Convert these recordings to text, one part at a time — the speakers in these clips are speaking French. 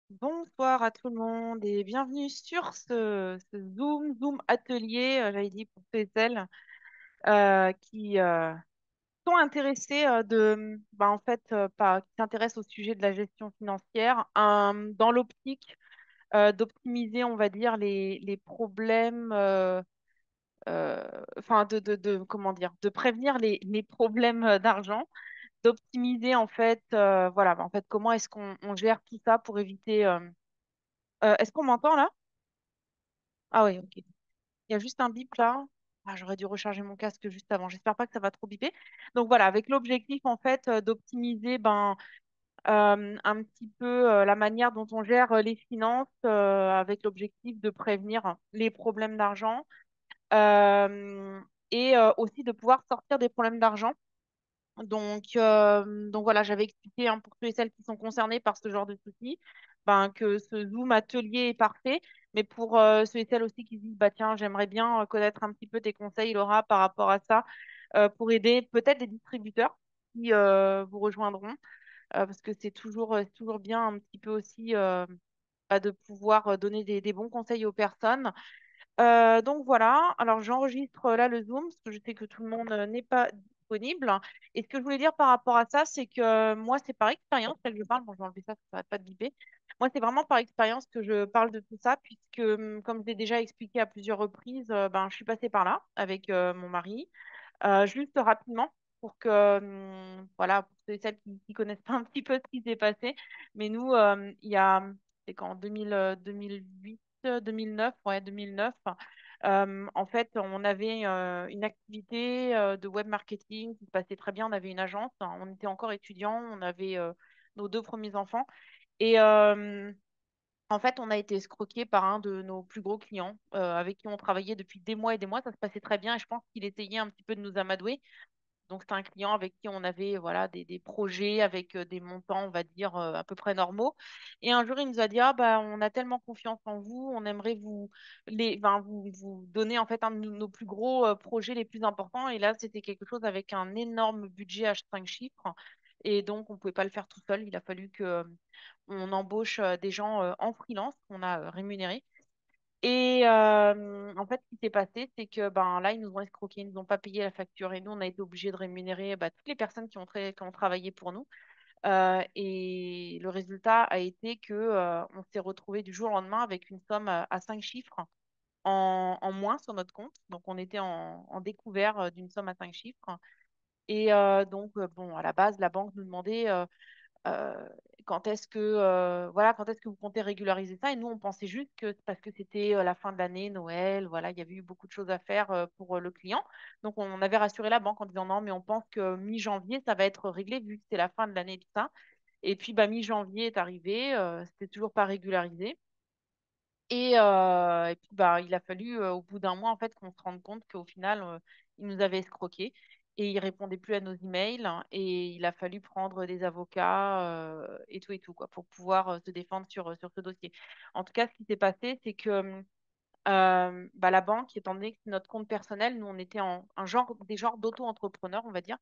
Bonsoir à tout le monde et bienvenue sur ce Zoom atelier, j'avais dit pour ceux et celles qui sont intéressés en fait, qui s'intéressent au sujet de la gestion financière dans l'optique d'optimiser, on va dire, les problèmes, enfin, comment dire, de prévenir les problèmes d'argent, d'optimiser, en fait, voilà, en fait, comment est-ce qu'on gère tout ça pour éviter. Est-ce qu'on m'entend là? Ah oui, ok. Il y a juste un bip là. Ah, j'aurais dû recharger mon casque juste avant. J'espère pas que ça va trop biper. Donc voilà, avec l'objectif en fait d'optimiser un petit peu la manière dont on gère les finances avec l'objectif de prévenir les problèmes d'argent et aussi de pouvoir sortir des problèmes d'argent. Donc voilà, j'avais expliqué pour ceux et celles qui sont concernés par ce genre de soucis, que ce Zoom atelier est parfait. Mais pour ceux et celles aussi qui se disent, bah tiens, j'aimerais bien connaître un petit peu tes conseils, Laura, par rapport à ça, pour aider peut-être les distributeurs qui vous rejoindront, parce que c'est toujours bien un petit peu aussi de pouvoir donner des bons conseils aux personnes. Donc voilà, alors j'enregistre là le Zoom parce que je sais que tout le monde n'est pas disponible. Et ce que je voulais dire par rapport à ça, c'est que moi, c'est par expérience, tel que je parle, bon, je vais enlever ça, ça va pas de biper. Moi, c'est vraiment par expérience que je parle de tout ça, puisque comme je l'ai déjà expliqué à plusieurs reprises, je suis passée par là avec mon mari. Juste rapidement, pour que, voilà, pour ceux et celles qui connaissent pas un petit peu ce qui s'est passé. Mais nous, c'est quand, 2000, 2008, 2009, ouais, 2009, en fait, on avait une activité de web marketing qui se passait très bien. On avait une agence, hein, on était encore étudiants, on avait nos deux premiers enfants. Et en fait, on a été escroqué par un de nos plus gros clients avec qui on travaillait depuis des mois et des mois. Ça se passait très bien et je pense qu'il essayait un petit peu de nous amadouer. Donc, c'était un client avec qui on avait voilà, des projets avec des montants, on va dire, à peu près normaux. Et un jour, il nous a dit, ah, bah, on a tellement confiance en vous, on aimerait vous donner en fait un de nos plus gros projets les plus importants. Et là, c'était quelque chose avec un énorme budget à 5 chiffres. Et donc, on ne pouvait pas le faire tout seul. Il a fallu que, on embauche des gens en freelance qu'on a rémunérés. Et en fait, ce qui s'est passé, c'est que là, ils nous ont escroqués, ils nous ont pas payé la facture et nous, on a été obligés de rémunérer toutes les personnes qui ont travaillé pour nous. Et le résultat a été que on s'est retrouvé du jour au lendemain avec une somme à 5 chiffres en moins sur notre compte. Donc, on était en découvert d'une somme à 5 chiffres. Et bon, à la base, la banque nous demandait euh, quand est-ce que vous comptez régulariser ça? Et nous, on pensait juste que c'est parce que c'était la fin de l'année, Noël, voilà, il y avait eu beaucoup de choses à faire pour le client. Donc, on avait rassuré la banque en disant non, mais on pense que mi-janvier, ça va être réglé vu que c'est la fin de l'année et tout ça. Et puis, mi-janvier est arrivé, c'était toujours pas régularisé. Et puis, il a fallu, au bout d'un mois, en fait, qu'on se rende compte qu'au final, il nous avait escroqués et il répondait plus à nos emails. Et il a fallu prendre des avocats et tout, quoi, pour pouvoir se défendre sur ce dossier. En tout cas, ce qui s'est passé, c'est que la banque, étant donné que c'est notre compte personnel, nous, on était des genres d'auto-entrepreneurs, on va dire.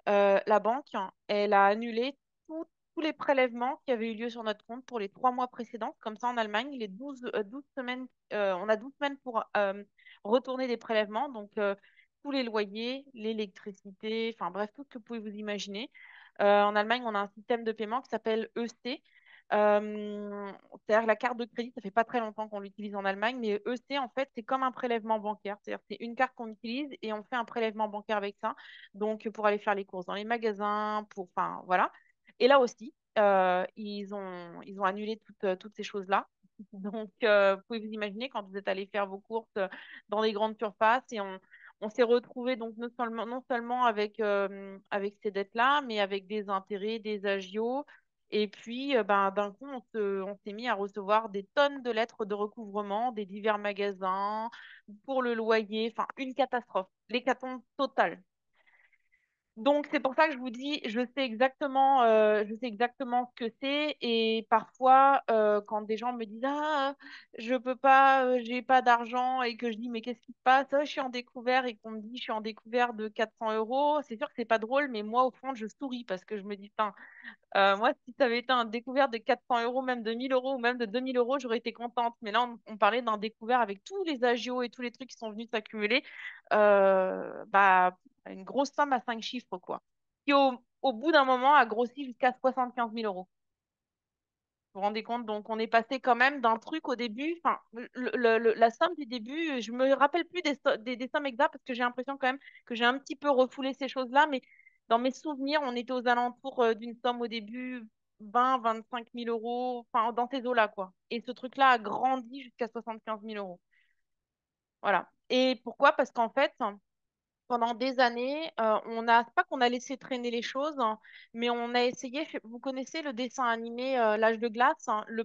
La banque, elle a annulé tous les prélèvements qui avaient eu lieu sur notre compte pour les 3 mois précédents. Comme ça, en Allemagne, les 12 semaines, on a 12 semaines pour retourner des prélèvements. Donc, tous les loyers, l'électricité, enfin bref, tout ce que vous pouvez vous imaginer. En Allemagne, on a un système de paiement qui s'appelle EC. C'est-à-dire que la carte de crédit, ça fait pas très longtemps qu'on l'utilise en Allemagne, mais EC, en fait, c'est comme un prélèvement bancaire. C'est-à-dire que c'est une carte qu'on utilise et on fait un prélèvement bancaire avec ça. Donc, pour aller faire les courses dans les magasins, enfin, voilà. Et là aussi, ils ont annulé toutes ces choses-là. Donc, vous pouvez vous imaginer quand vous êtes allé faire vos courses dans les grandes surfaces et on s'est retrouvé donc non seulement avec ces dettes-là, mais avec des intérêts, des agios. Et puis, d'un coup, on s'est mis à recevoir des tonnes de lettres de recouvrement des divers magasins pour le loyer. Enfin, une catastrophe. L'hécatombe totale. Donc, c'est pour ça que je vous dis, je sais exactement ce que c'est. Et parfois, quand des gens me disent, ah, je peux pas, j'ai pas d'argent, et que je dis, mais qu'est-ce qui se passe? Ah, je suis en découvert, et qu'on me dit, je suis en découvert de 400 euros. C'est sûr que c'est pas drôle, mais moi, au fond, je souris parce que je me dis, putain, moi, si ça avait été un découvert de 400 euros, même de 1000 euros ou même de 2000 euros, j'aurais été contente. Mais là, on parlait d'un découvert avec tous les agios et tous les trucs qui sont venus s'accumuler. Bah, une grosse somme à 5 chiffres, quoi. Qui, au bout d'un moment, a grossi jusqu'à 75 000 euros. Vous vous rendez compte? Donc, on est passé quand même d'un truc au début. Enfin, la somme du début, je me rappelle plus des sommes exactes parce que j'ai l'impression quand même que j'ai un petit peu refoulé ces choses-là. Mais dans mes souvenirs, on était aux alentours d'une somme au début 20 25 000 euros, enfin, dans ces eaux-là, quoi. Et ce truc-là a grandi jusqu'à 75 000 euros. Voilà. Et pourquoi? Parce qu'en fait, pendant des années, c'est pas qu'on a laissé traîner les choses, hein, mais on a essayé. Vous connaissez le dessin animé L'Âge de glace, hein, le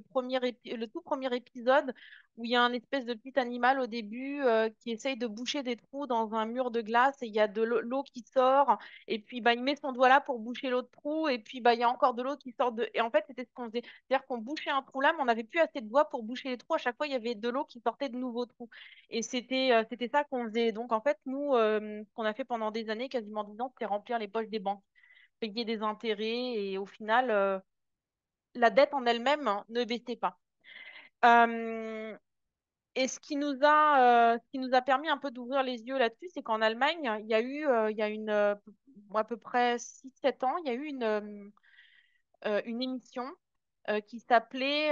tout premier épisode où il y a un espèce de petit animal au début qui essaye de boucher des trous dans un mur de glace et il y a de l'eau qui sort et puis bah, il met son doigt là pour boucher l'autre trou et puis bah, il y a encore de l'eau qui sort de. Et en fait, c'était ce qu'on faisait. C'est-à-dire qu'on bouchait un trou là, mais on n'avait plus assez de doigts pour boucher les trous. À chaque fois, il y avait de l'eau qui sortait de nouveaux trous. Et c'était ça qu'on faisait. Donc, en fait, nous, ce qu'on a fait pendant des années, quasiment 10 ans, c'était remplir les poches des banques, payer des intérêts. Et au final, la dette en elle-même hein, ne baissait pas. Euh, et ce qui nous a permis un peu d'ouvrir les yeux là-dessus, c'est qu'en Allemagne, il y a à peu près 6 7 ans, il y a eu une émission qui s'appelait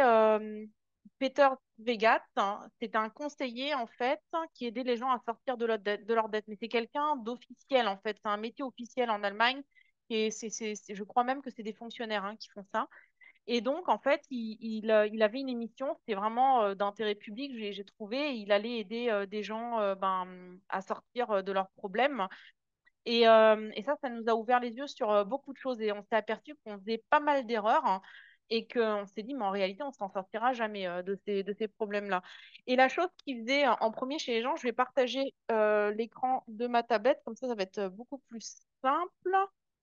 Peter Vegat, hein. C'était un conseiller en fait qui aidait les gens à sortir de leur dette. Mais c'est quelqu'un d'officiel en fait. C'est un métier officiel en Allemagne. Et je crois même que c'est des fonctionnaires hein, qui font ça. Et donc, en fait, il avait une émission, c'était vraiment d'intérêt public, j'ai trouvé. Il allait aider des gens à sortir de leurs problèmes. Et ça nous a ouvert les yeux sur beaucoup de choses et on s'est aperçu qu'on faisait pas mal d'erreurs hein, et qu'on s'est dit, mais en réalité, on s'en sortira jamais de ces problèmes-là. Et la chose qu'ils faisaient en premier chez les gens, je vais partager l'écran de ma tablette, comme ça va être beaucoup plus simple.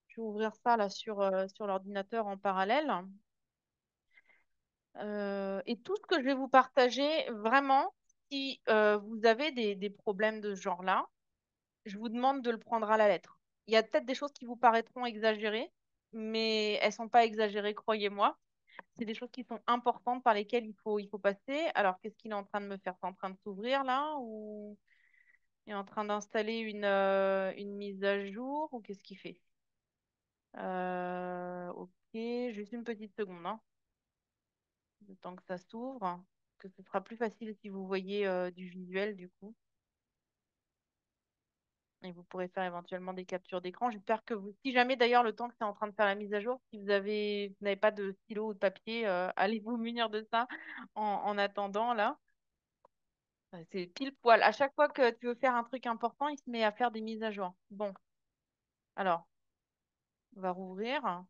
Je vais ouvrir ça là sur l'ordinateur en parallèle. Et tout ce que je vais vous partager, vraiment, si vous avez des problèmes de ce genre-là, je vous demande de le prendre à la lettre. Il y a peut-être des choses qui vous paraîtront exagérées, mais elles sont pas exagérées, croyez-moi. C'est des choses qui sont importantes par lesquelles il faut passer. Alors, qu'est-ce qu'il est en train de me faire? C'est en train de s'ouvrir là ou il est en train d'installer une mise à jour ou qu'est-ce qu'il fait? Ok, juste une petite seconde, hein, le temps que ça s'ouvre, que ce sera plus facile si vous voyez du visuel du coup. Et vous pourrez faire éventuellement des captures d'écran. J'espère que vous, si jamais d'ailleurs le temps que c'est en train de faire la mise à jour, si vous n'avez pas de stylo ou de papier, allez vous munir de ça en attendant là. C'est pile poil. À chaque fois que tu veux faire un truc important, il se met à faire des mises à jour. Bon, alors, on va rouvrir.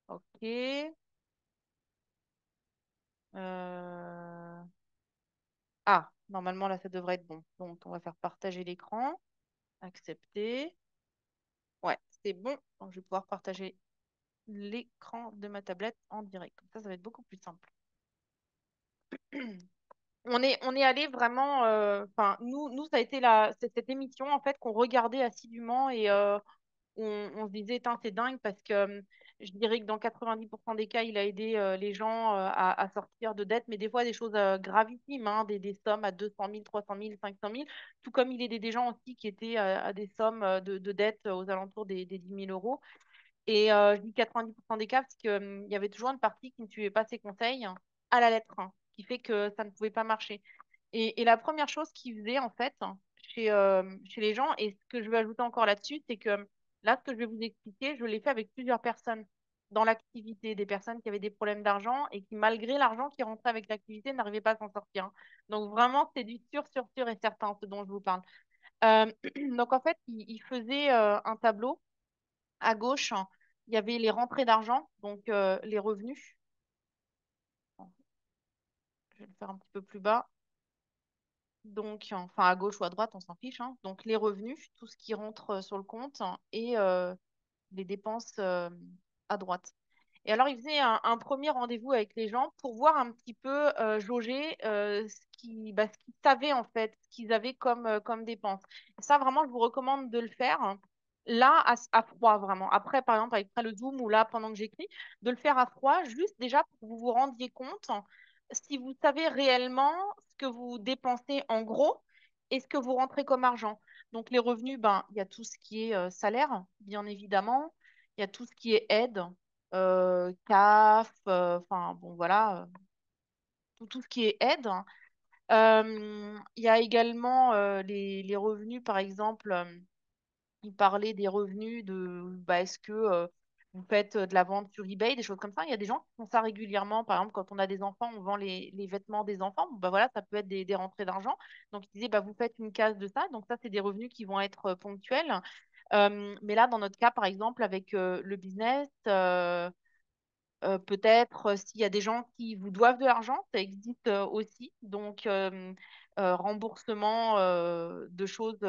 Ok. Ah, normalement là, ça devrait être bon. Donc, on va faire partager l'écran. Accepter. Ouais, c'est bon. Donc, je vais pouvoir partager l'écran de ma tablette en direct. Comme ça va être beaucoup plus simple. On est allé vraiment, enfin, nous, ça a été c'est cette émission en fait qu'on regardait assidûment et on se disait, Tain, c'est dingue parce que je dirais que dans 90% des cas, il a aidé les gens à sortir de dettes, mais des fois des choses gravissimes, hein, des sommes à 200 000, 300 000, 500 000, tout comme il aidait des gens aussi qui étaient à des sommes de dettes aux alentours des 10 000 euros. Et je dis 90% des cas parce qu'il y avait toujours une partie qui ne suivait pas ses conseils hein, à la lettre, hein, ce qui fait que ça ne pouvait pas marcher. Et la première chose qu'ils faisaient, en fait, chez les gens, et ce que je veux ajouter encore là-dessus, c'est que là, ce que je vais vous expliquer, je l'ai fait avec plusieurs personnes dans l'activité, des personnes qui avaient des problèmes d'argent et qui, malgré l'argent qui rentrait avec l'activité, n'arrivaient pas à s'en sortir, hein. Donc, vraiment, c'est du sûr, sûr, sûr et certain, ce dont je vous parle. Euh, donc, en fait, ils faisaient un tableau à gauche, hein, il y avait les rentrées d'argent, donc les revenus. Bon, je vais le faire un petit peu plus bas. Donc, enfin, à gauche ou à droite, on s'en fiche, hein. Donc, les revenus, tout ce qui rentre sur le compte et les dépenses à droite. Et alors, il faisait un premier rendez-vous avec les gens pour voir un petit peu jauger ce qu'ils savaient en fait, ce qu'ils avaient comme dépenses. Ça, vraiment, je vous recommande de le faire là, à froid, vraiment. Après, par exemple, après le Zoom ou là, pendant que j'écris, de le faire à froid, juste déjà pour que vous vous rendiez compte si vous savez réellement ce que vous dépensez en gros et ce que vous rentrez comme argent. Donc, les revenus, ben, il y a tout ce qui est salaire, bien évidemment. Il y a tout ce qui est aide, CAF, enfin bon voilà, tout ce qui est aide. Il y a également les revenus, par exemple, il parlait des revenus de bah, est-ce que vous faites de la vente sur eBay, des choses comme ça. Il y a des gens qui font ça régulièrement. Par exemple, quand on a des enfants, on vend les vêtements des enfants. Bon, bah voilà, ça peut être des rentrées d'argent. Donc, il disait, bah, vous faites une case de ça. Donc, ça, c'est des revenus qui vont être ponctuels. Mais là, dans notre cas, par exemple, avec le business, peut-être s'il y a des gens qui vous doivent de l'argent, ça existe aussi. Donc, remboursement de choses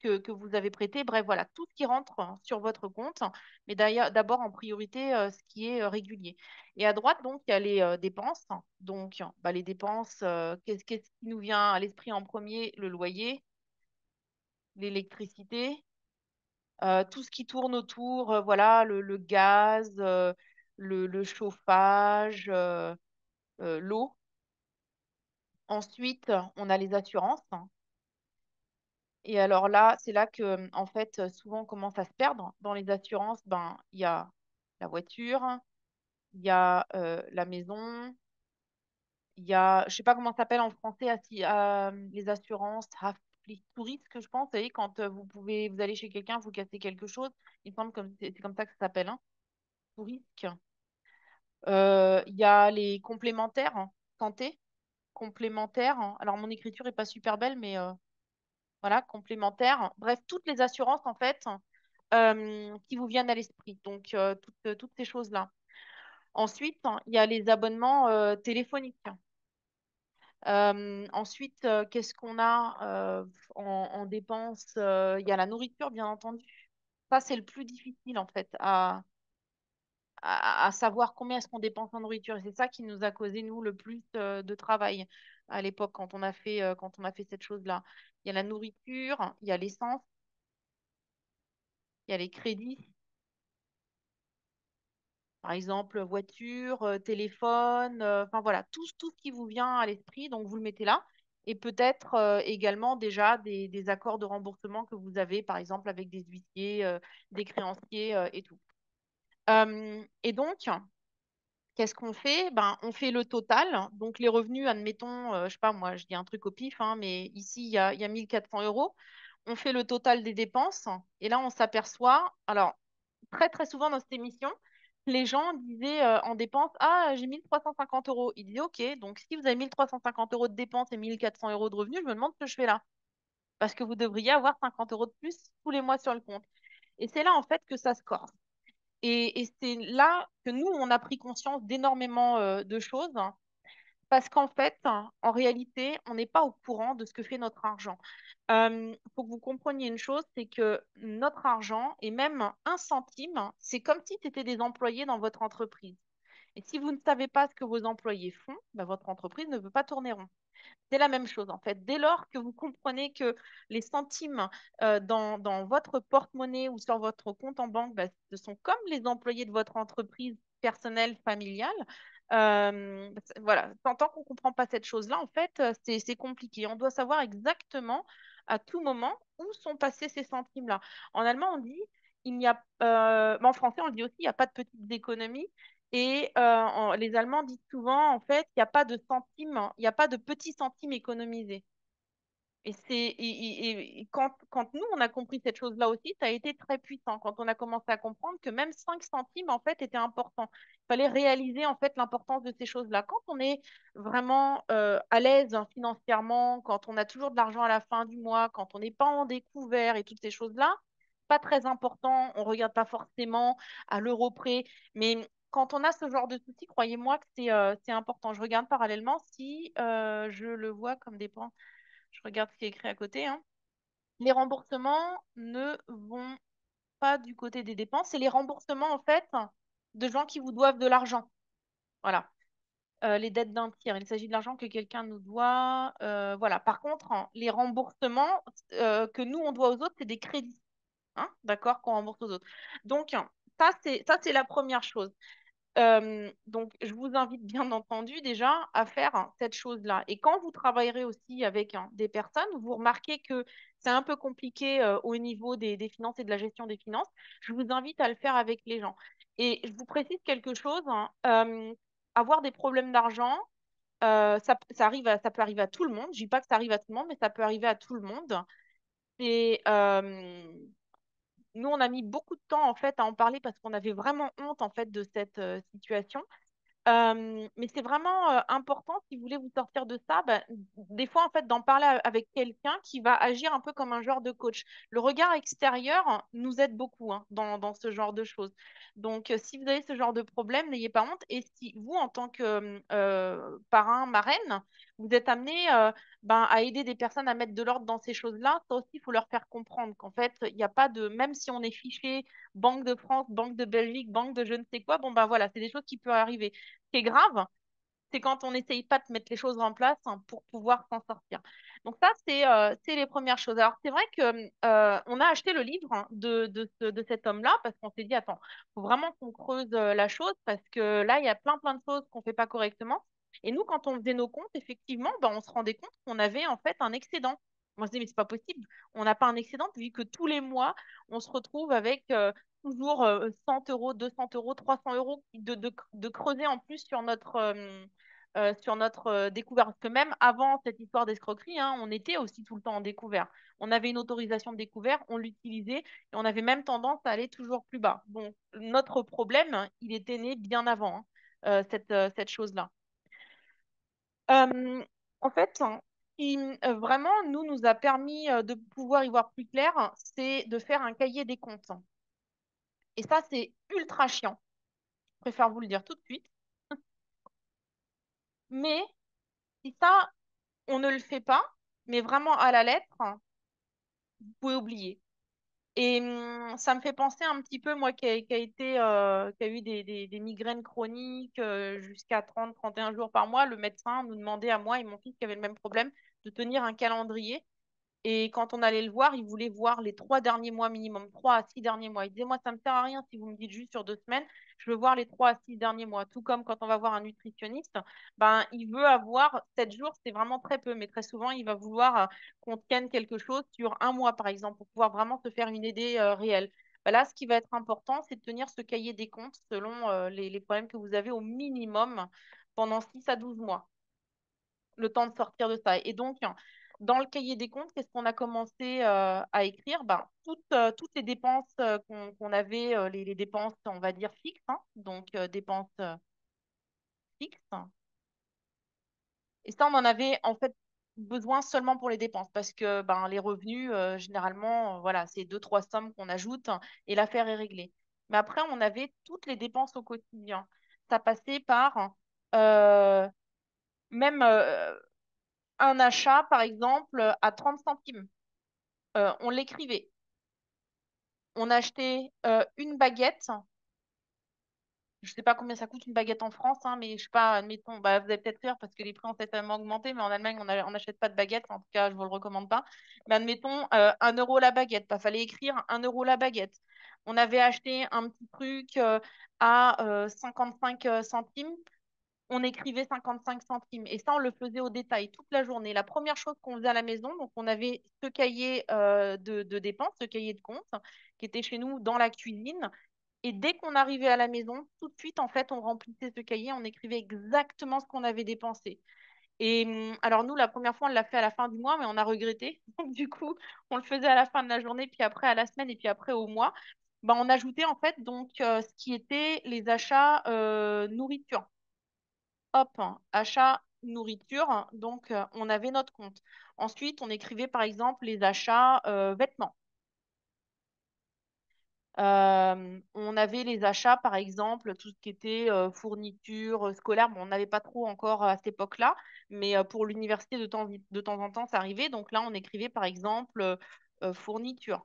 que vous avez prêtées. Bref, voilà, tout ce qui rentre sur votre compte, mais d'ailleurs, d'abord en priorité, ce qui est régulier. Et à droite, donc, il y a les dépenses. Donc, bah, les dépenses, qu'est-ce qui nous vient à l'esprit en premier? Le loyer, l'électricité, tout ce qui tourne autour, voilà, le gaz, le chauffage, l'eau. Ensuite, on a les assurances. Et alors là, c'est là que, en fait, souvent on commence à se perdre. Dans les assurances, ben, il y a la voiture, il y a la maison, il y a, je sais pas comment ça s'appelle en français, les assurances, touriste, que je pense, vous savez, quand vous allez chez quelqu'un, vous cassez quelque chose, il me semble que c'est comme ça que ça s'appelle, hein, tout risque. Il y a les complémentaires, santé, complémentaires. Alors, mon écriture est pas super belle, mais voilà, complémentaires. Bref, toutes les assurances, en fait, qui vous viennent à l'esprit. Donc, toutes ces choses-là. Ensuite, il y a les abonnements téléphoniques. Ensuite, qu'est-ce qu'on a en dépenses? Il y a la nourriture, bien entendu. Ça, c'est le plus difficile, en fait, à savoir combien est-ce qu'on dépense en nourriture. Et c'est ça qui nous a causé, nous, le plus de travail à l'époque quand on a fait cette chose-là. Il y a la nourriture, il y a l'essence, il y a les crédits, par exemple, voiture, téléphone, enfin voilà, tout ce qui vous vient à l'esprit, donc vous le mettez là. Et peut-être également déjà des accords de remboursement que vous avez, par exemple, avec des huissiers, des créanciers et tout. Et donc, qu'est-ce qu'on fait? Ben, on fait le total. Donc, les revenus, admettons, je sais pas, moi, je dis un truc au pif, hein, mais ici, il y a 1400 euros. On fait le total des dépenses. Et là, on s'aperçoit, alors, très, très souvent dans cette émission, les gens disaient en dépenses, ah, j'ai 1350 euros. Ils disaient, OK, donc si vous avez 1350 euros de dépenses et 1400 euros de revenus, je me demande ce que je fais là. Parce que vous devriez avoir 50 euros de plus tous les mois sur le compte. Et c'est là, en fait, que ça se corse. Et c'est là que nous, on a pris conscience d'énormément de choses, hein, parce qu'en fait, en réalité, on n'est pas au courant de ce que fait notre argent. Il faut que vous compreniez une chose, c'est que notre argent, et même un centime, c'est comme si c'était des employés dans votre entreprise. Et si vous ne savez pas ce que vos employés font, ben, votre entreprise ne peut pas tourner rond. C'est la même chose en fait. Dès lors que vous comprenez que les centimes dans votre porte-monnaie ou sur votre compte en banque, bah, ce sont comme les employés de votre entreprise personnelle, familiale, voilà. Tant qu'on ne comprend pas cette chose-là, en fait, c'est compliqué. On doit savoir exactement à tout moment où sont passés ces centimes-là. En allemand, on dit, il n'y a, mais en français, on le dit aussi, il n'y a pas de petites économies. Et les Allemands disent souvent, en fait, il n'y a pas de centimes, il n'y a pas de petits centimes économisés. Et quand nous, on a compris cette chose-là aussi, ça a été très puissant. Quand on a commencé à comprendre que même 5 centimes, en fait, étaient importants. Il fallait réaliser, en fait, l'importance de ces choses-là. Quand on est vraiment à l'aise hein, financièrement, quand on a toujours de l'argent à la fin du mois, quand on n'est pas en découvert et toutes ces choses-là, pas très important. On ne regarde pas forcément à l'euro près. Mais quand on a ce genre de soucis, croyez-moi que c'est important. Je regarde parallèlement si je le vois comme dépense. Je regarde ce qui est écrit à côté, hein. Les remboursements ne vont pas du côté des dépenses, c'est les remboursements en fait de gens qui vous doivent de l'argent. Voilà. Les dettes d'un tiers. Il s'agit de l'argent que quelqu'un nous doit. Voilà. Par contre, hein, les remboursements que nous, on doit aux autres, c'est des crédits. Hein, d'accord, qu'on rembourse aux autres. Donc, hein, ça, c'est la première chose. Donc, je vous invite bien entendu déjà à faire hein, cette chose-là. Et quand vous travaillerez aussi avec hein, des personnes, vous remarquez que c'est un peu compliqué au niveau des finances et de la gestion des finances, je vous invite à le faire avec les gens. Et je vous précise quelque chose, hein, avoir des problèmes d'argent, ça peut arriver à tout le monde. Je dis pas que ça arrive à tout le monde, mais ça peut arriver à tout le monde. Et nous, on a mis beaucoup de temps en fait à en parler parce qu'on avait vraiment honte en fait de cette situation. Mais c'est vraiment important, si vous voulez vous sortir de ça, bah, des fois, en fait, d'en parler avec quelqu'un qui va agir un peu comme un genre de coach. Le regard extérieur nous aide beaucoup hein, dans ce genre de choses. Donc, si vous avez ce genre de problème, n'ayez pas honte. Et si vous, en tant que parrain, marraine, vous êtes amené ben, à aider des personnes à mettre de l'ordre dans ces choses-là, ça aussi, il faut leur faire comprendre qu'en fait, il n'y a pas de, même si on est fiché Banque de France, Banque de Belgique, Banque de je ne sais quoi, bon, ben voilà, c'est des choses qui peuvent arriver. Ce qui est grave, c'est quand on n'essaye pas de mettre les choses en place hein, pour pouvoir s'en sortir. Donc ça, c'est les premières choses. Alors c'est vrai que on a acheté le livre hein, de cet homme-là parce qu'on s'est dit, attends, faut vraiment qu'on creuse la chose parce que là, il y a plein de choses qu'on fait pas correctement. Et nous, quand on faisait nos comptes, effectivement, ben, on se rendait compte qu'on avait en fait un excédent. Moi, je dis, mais c'est pas possible. On n'a pas un excédent vu que tous les mois, on se retrouve avec toujours 100 euros, 200 euros, 300 euros de creuser en plus sur notre découvert. Parce que même avant cette histoire d'escroquerie, hein, on était aussi tout le temps en découvert. On avait une autorisation de découvert, on l'utilisait et on avait même tendance à aller toujours plus bas. Bon, notre problème, hein, il était né bien avant hein, cette chose-là. Euh, En fait, hein, ce qui vraiment nous a permis de pouvoir y voir plus clair, c'est de faire un cahier des comptes. Et ça, c'est ultra chiant. Je préfère vous le dire tout de suite. Mais si ça, on ne le fait pas, mais vraiment à la lettre, vous pouvez oublier. Et ça me fait penser un petit peu, moi, qui a eu des migraines chroniques jusqu'à 30, 31 jours par mois, le médecin nous demandait à moi et mon fils qui avait le même problème de tenir un calendrier. Et quand on allait le voir, il voulait voir les 3 derniers mois minimum, 3 à 6 derniers mois. Il disait, moi, ça ne me sert à rien si vous me dites juste sur 2 semaines, je veux voir les 3 à 6 derniers mois. Tout comme quand on va voir un nutritionniste, ben, il veut avoir 7 jours, c'est vraiment très peu, mais très souvent, il va vouloir qu'on tienne quelque chose sur un mois, par exemple, pour pouvoir vraiment se faire une idée réelle. Ben là, ce qui va être important, c'est de tenir ce cahier des comptes selon les problèmes que vous avez au minimum pendant 6 à 12 mois le temps de sortir de ça. Et donc, dans le cahier des comptes, qu'est-ce qu'on a commencé à écrire? Ben, toutes les dépenses qu'on avait, les dépenses, on va dire, fixes, hein, donc dépenses fixes. Et ça, on en avait en fait besoin seulement pour les dépenses parce que ben, les revenus, généralement, voilà, c'est deux, trois sommes qu'on ajoute hein, et l'affaire est réglée. Mais après, on avait toutes les dépenses au quotidien. Ça passait par euh, même un achat, par exemple, à 30 centimes. On l'écrivait. On achetait une baguette. Je ne sais pas combien ça coûte une baguette en France, hein, mais je sais pas, admettons, bah, vous allez peut-être rire parce que les prix ont certainement augmenté, mais en Allemagne, on n'achète pas de baguette. En tout cas, je ne vous le recommande pas. Mais admettons, 1 euro la baguette. Il fallait écrire 1 euro la baguette. On avait acheté un petit truc à 55 centimes. On écrivait 55 centimes. Et ça, on le faisait au détail toute la journée. La première chose qu'on faisait à la maison, donc on avait ce cahier de dépenses, ce cahier de compte, qui était chez nous dans la cuisine. Et dès qu'on arrivait à la maison, tout de suite, en fait, on remplissait ce cahier, on écrivait exactement ce qu'on avait dépensé. Et alors nous, la première fois, on l'a fait à la fin du mois, mais on a regretté. Donc du coup, on le faisait à la fin de la journée, puis après à la semaine, et puis après au mois. Ben, on ajoutait en fait donc ce qui était les achats nourriture. Hop, hein, achat nourriture, donc on avait notre compte. Ensuite, on écrivait par exemple les achats vêtements. On avait les achats, par exemple, tout ce qui était fourniture scolaire. Bon, on n'avait pas trop encore à cette époque-là, mais pour l'université, de temps en temps, ça arrivait. Donc là, on écrivait, par exemple, fourniture.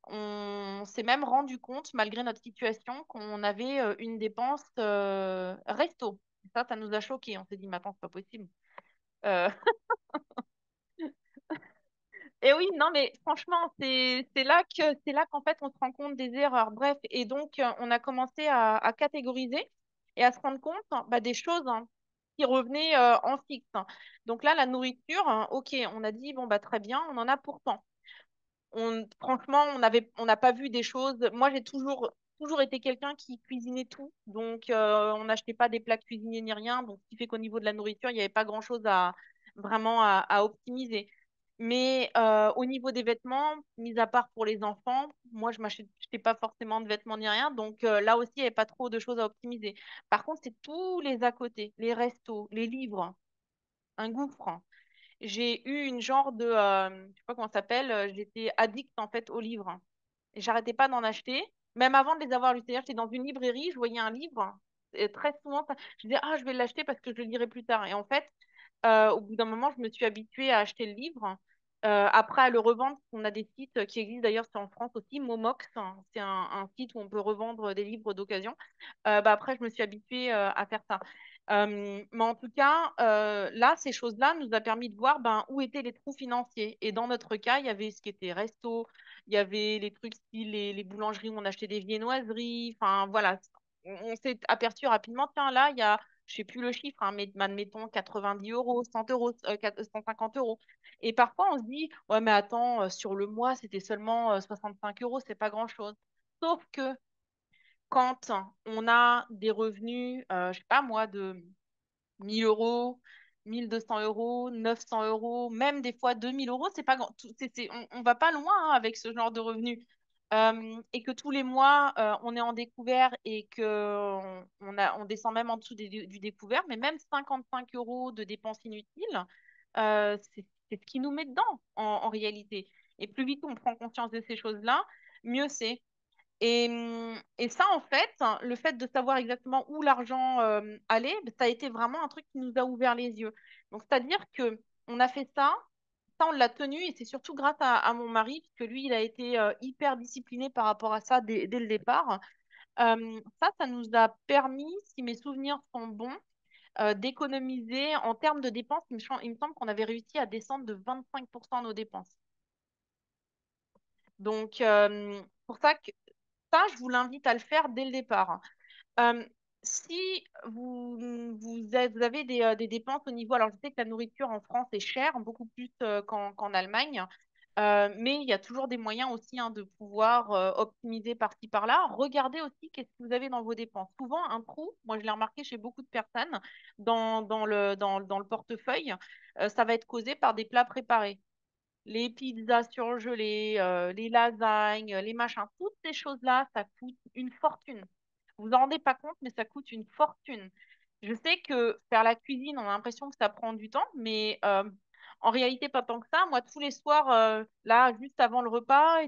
On s'est même rendu compte, malgré notre situation, qu'on avait une dépense resto. Ça nous a choqués. On s'est dit, mais attends, c'est pas possible. Euh, Et oui, non, mais franchement, c'est là qu'en fait on se rend compte des erreurs. Bref, et donc on a commencé à catégoriser et à se rendre compte bah, des choses qui revenaient en fixe. Donc là, la nourriture, ok, on a dit bon bah très bien, on en a pourtant. Franchement, on n'a pas vu des choses. Moi, j'ai toujours été quelqu'un qui cuisinait tout, donc on n'achetait pas des plats cuisinés ni rien. Donc ce qui fait qu'au niveau de la nourriture, il n'y avait pas grand-chose à vraiment à optimiser. Mais au niveau des vêtements, mis à part pour les enfants, moi, je m'achetais pas forcément de vêtements ni rien. Donc là aussi, il n'y avait pas trop de choses à optimiser. Par contre, c'est tous les à côté, les restos, les livres, un gouffre. J'ai eu une genre de, je sais pas comment ça s'appelle, j'étais addict en fait aux livres. Et j'arrêtais pas d'en acheter, même avant de les avoir lus. C'est-à-dire, j'étais dans une librairie, je voyais un livre, et très souvent, je disais, ah, je vais l'acheter parce que je le lirai plus tard. Et en fait, au bout d'un moment, je me suis habituée à acheter le livre. Après, à le revendre, on a des sites qui existent d'ailleurs, c'est en France aussi, Momox, hein. C'est un site où on peut revendre des livres d'occasion. Bah, après, je me suis habituée à faire ça. Mais en tout cas, là, ces choses-là nous a permis de voir ben, où étaient les trous financiers. Et dans notre cas, il y avait ce qui était resto, il y avait les trucs style les boulangeries où on achetait des viennoiseries. Enfin, voilà, on s'est aperçu rapidement, tiens, là, il y a, je sais plus le chiffre, hein, mais admettons 90 euros, 100 euros, 150 euros. Et parfois, on se dit, ouais, mais attends, sur le mois, c'était seulement 65 euros, c'est pas grand-chose. Sauf que quand on a des revenus, je sais pas moi, de 1 000 euros, 1 200 euros, 900 euros, même des fois 2 000 euros, c'est pas grand. On va pas loin hein, avec ce genre de revenus. Et que tous les mois, on est en découvert et que on descend même en dessous du découvert, mais même 55 euros de dépenses inutiles, c'est ce qui nous met dedans en réalité. Et plus vite on prend conscience de ces choses-là, mieux c'est. Et ça, en fait, le fait de savoir exactement où l'argent allait, ben, ça a été vraiment un truc qui nous a ouvert les yeux. Donc, c'est-à-dire que on a fait ça, on l'a tenu, et c'est surtout grâce à mon mari, puisque lui, il a été hyper discipliné par rapport à ça dès le départ. Ça nous a permis, si mes souvenirs sont bons, d'économiser en termes de dépenses. Il me semble qu'on avait réussi à descendre de 25% nos dépenses. Donc, pour ça que ça, je vous l'invite à le faire dès le départ. Euh, si vous avez des dépenses au niveau, alors je sais que la nourriture en France est chère, beaucoup plus qu'en Allemagne, mais il y a toujours des moyens aussi hein, de pouvoir optimiser par-ci par-là. Regardez aussi qu'est-ce que vous avez dans vos dépenses. Souvent, un trou, moi je l'ai remarqué chez beaucoup de personnes, dans le portefeuille, ça va être causé par des plats préparés. Les pizzas surgelées, les lasagnes, les machins, toutes ces choses-là, ça coûte une fortune. Vous vous en rendez pas compte, mais ça coûte une fortune. Je sais que faire la cuisine, on a l'impression que ça prend du temps, mais en réalité, pas tant que ça. Moi, tous les soirs, là, juste avant le repas,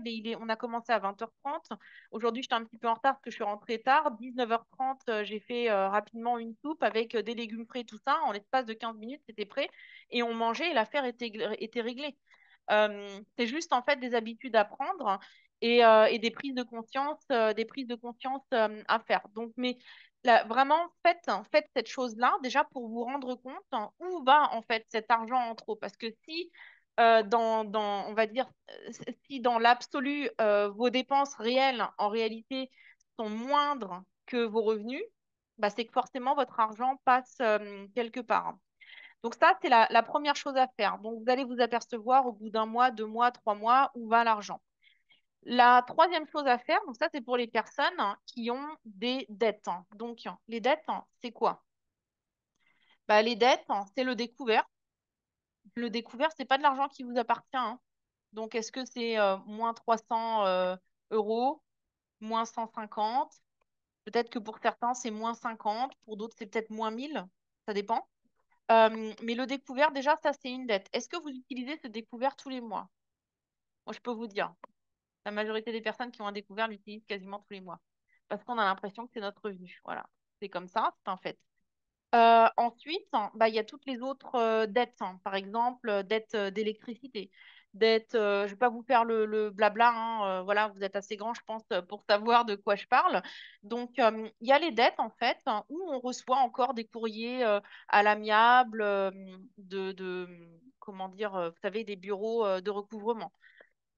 on a commencé à 20h30. Aujourd'hui, j'étais un petit peu en retard parce que je suis rentrée tard. 19h30, j'ai fait rapidement une soupe avec des légumes frais, tout ça. En l'espace de 15 minutes, c'était prêt. Et on mangeait et l'affaire était réglée. C'est juste en fait des habitudes à prendre et des prises de conscience à faire. Donc, mais là, vraiment, faites cette chose-là déjà pour vous rendre compte où va en fait cet argent en trop. Parce que si on va dire, si dans l'absolu, vos dépenses réelles en réalité sont moindres que vos revenus, bah, c'est que forcément votre argent passe quelque part. Donc ça, c'est la première chose à faire. Donc vous allez vous apercevoir au bout d'un mois, 2 mois, 3 mois, où va l'argent. La troisième chose à faire, donc ça, c'est pour les personnes qui ont des dettes. Donc les dettes, c'est quoi? Bah, les dettes, c'est le découvert. Le découvert, c'est pas de l'argent qui vous appartient, hein. Donc est-ce que c'est moins 300 euros, moins 150? Peut-être que pour certains, c'est moins 50, pour d'autres, c'est peut-être moins 1000. Ça dépend. Mais le découvert, déjà, ça, c'est une dette. Est-ce que vous utilisez ce découvert tous les mois? Moi, je peux vous dire. La majorité des personnes qui ont un découvert l'utilisent quasiment tous les mois. Parce qu'on a l'impression que c'est notre revenu. Voilà. C'est comme ça, c'est un fait. Ensuite, hein, bah, il y a toutes les autres dettes, hein. Par exemple, dette d'électricité, dette, je ne vais pas vous faire le blabla, hein, voilà, vous êtes assez grand, je pense, pour savoir de quoi je parle. Donc, il y a les dettes, en fait, hein, où on reçoit encore des courriers à l'amiable comment dire, vous savez, des bureaux de recouvrement.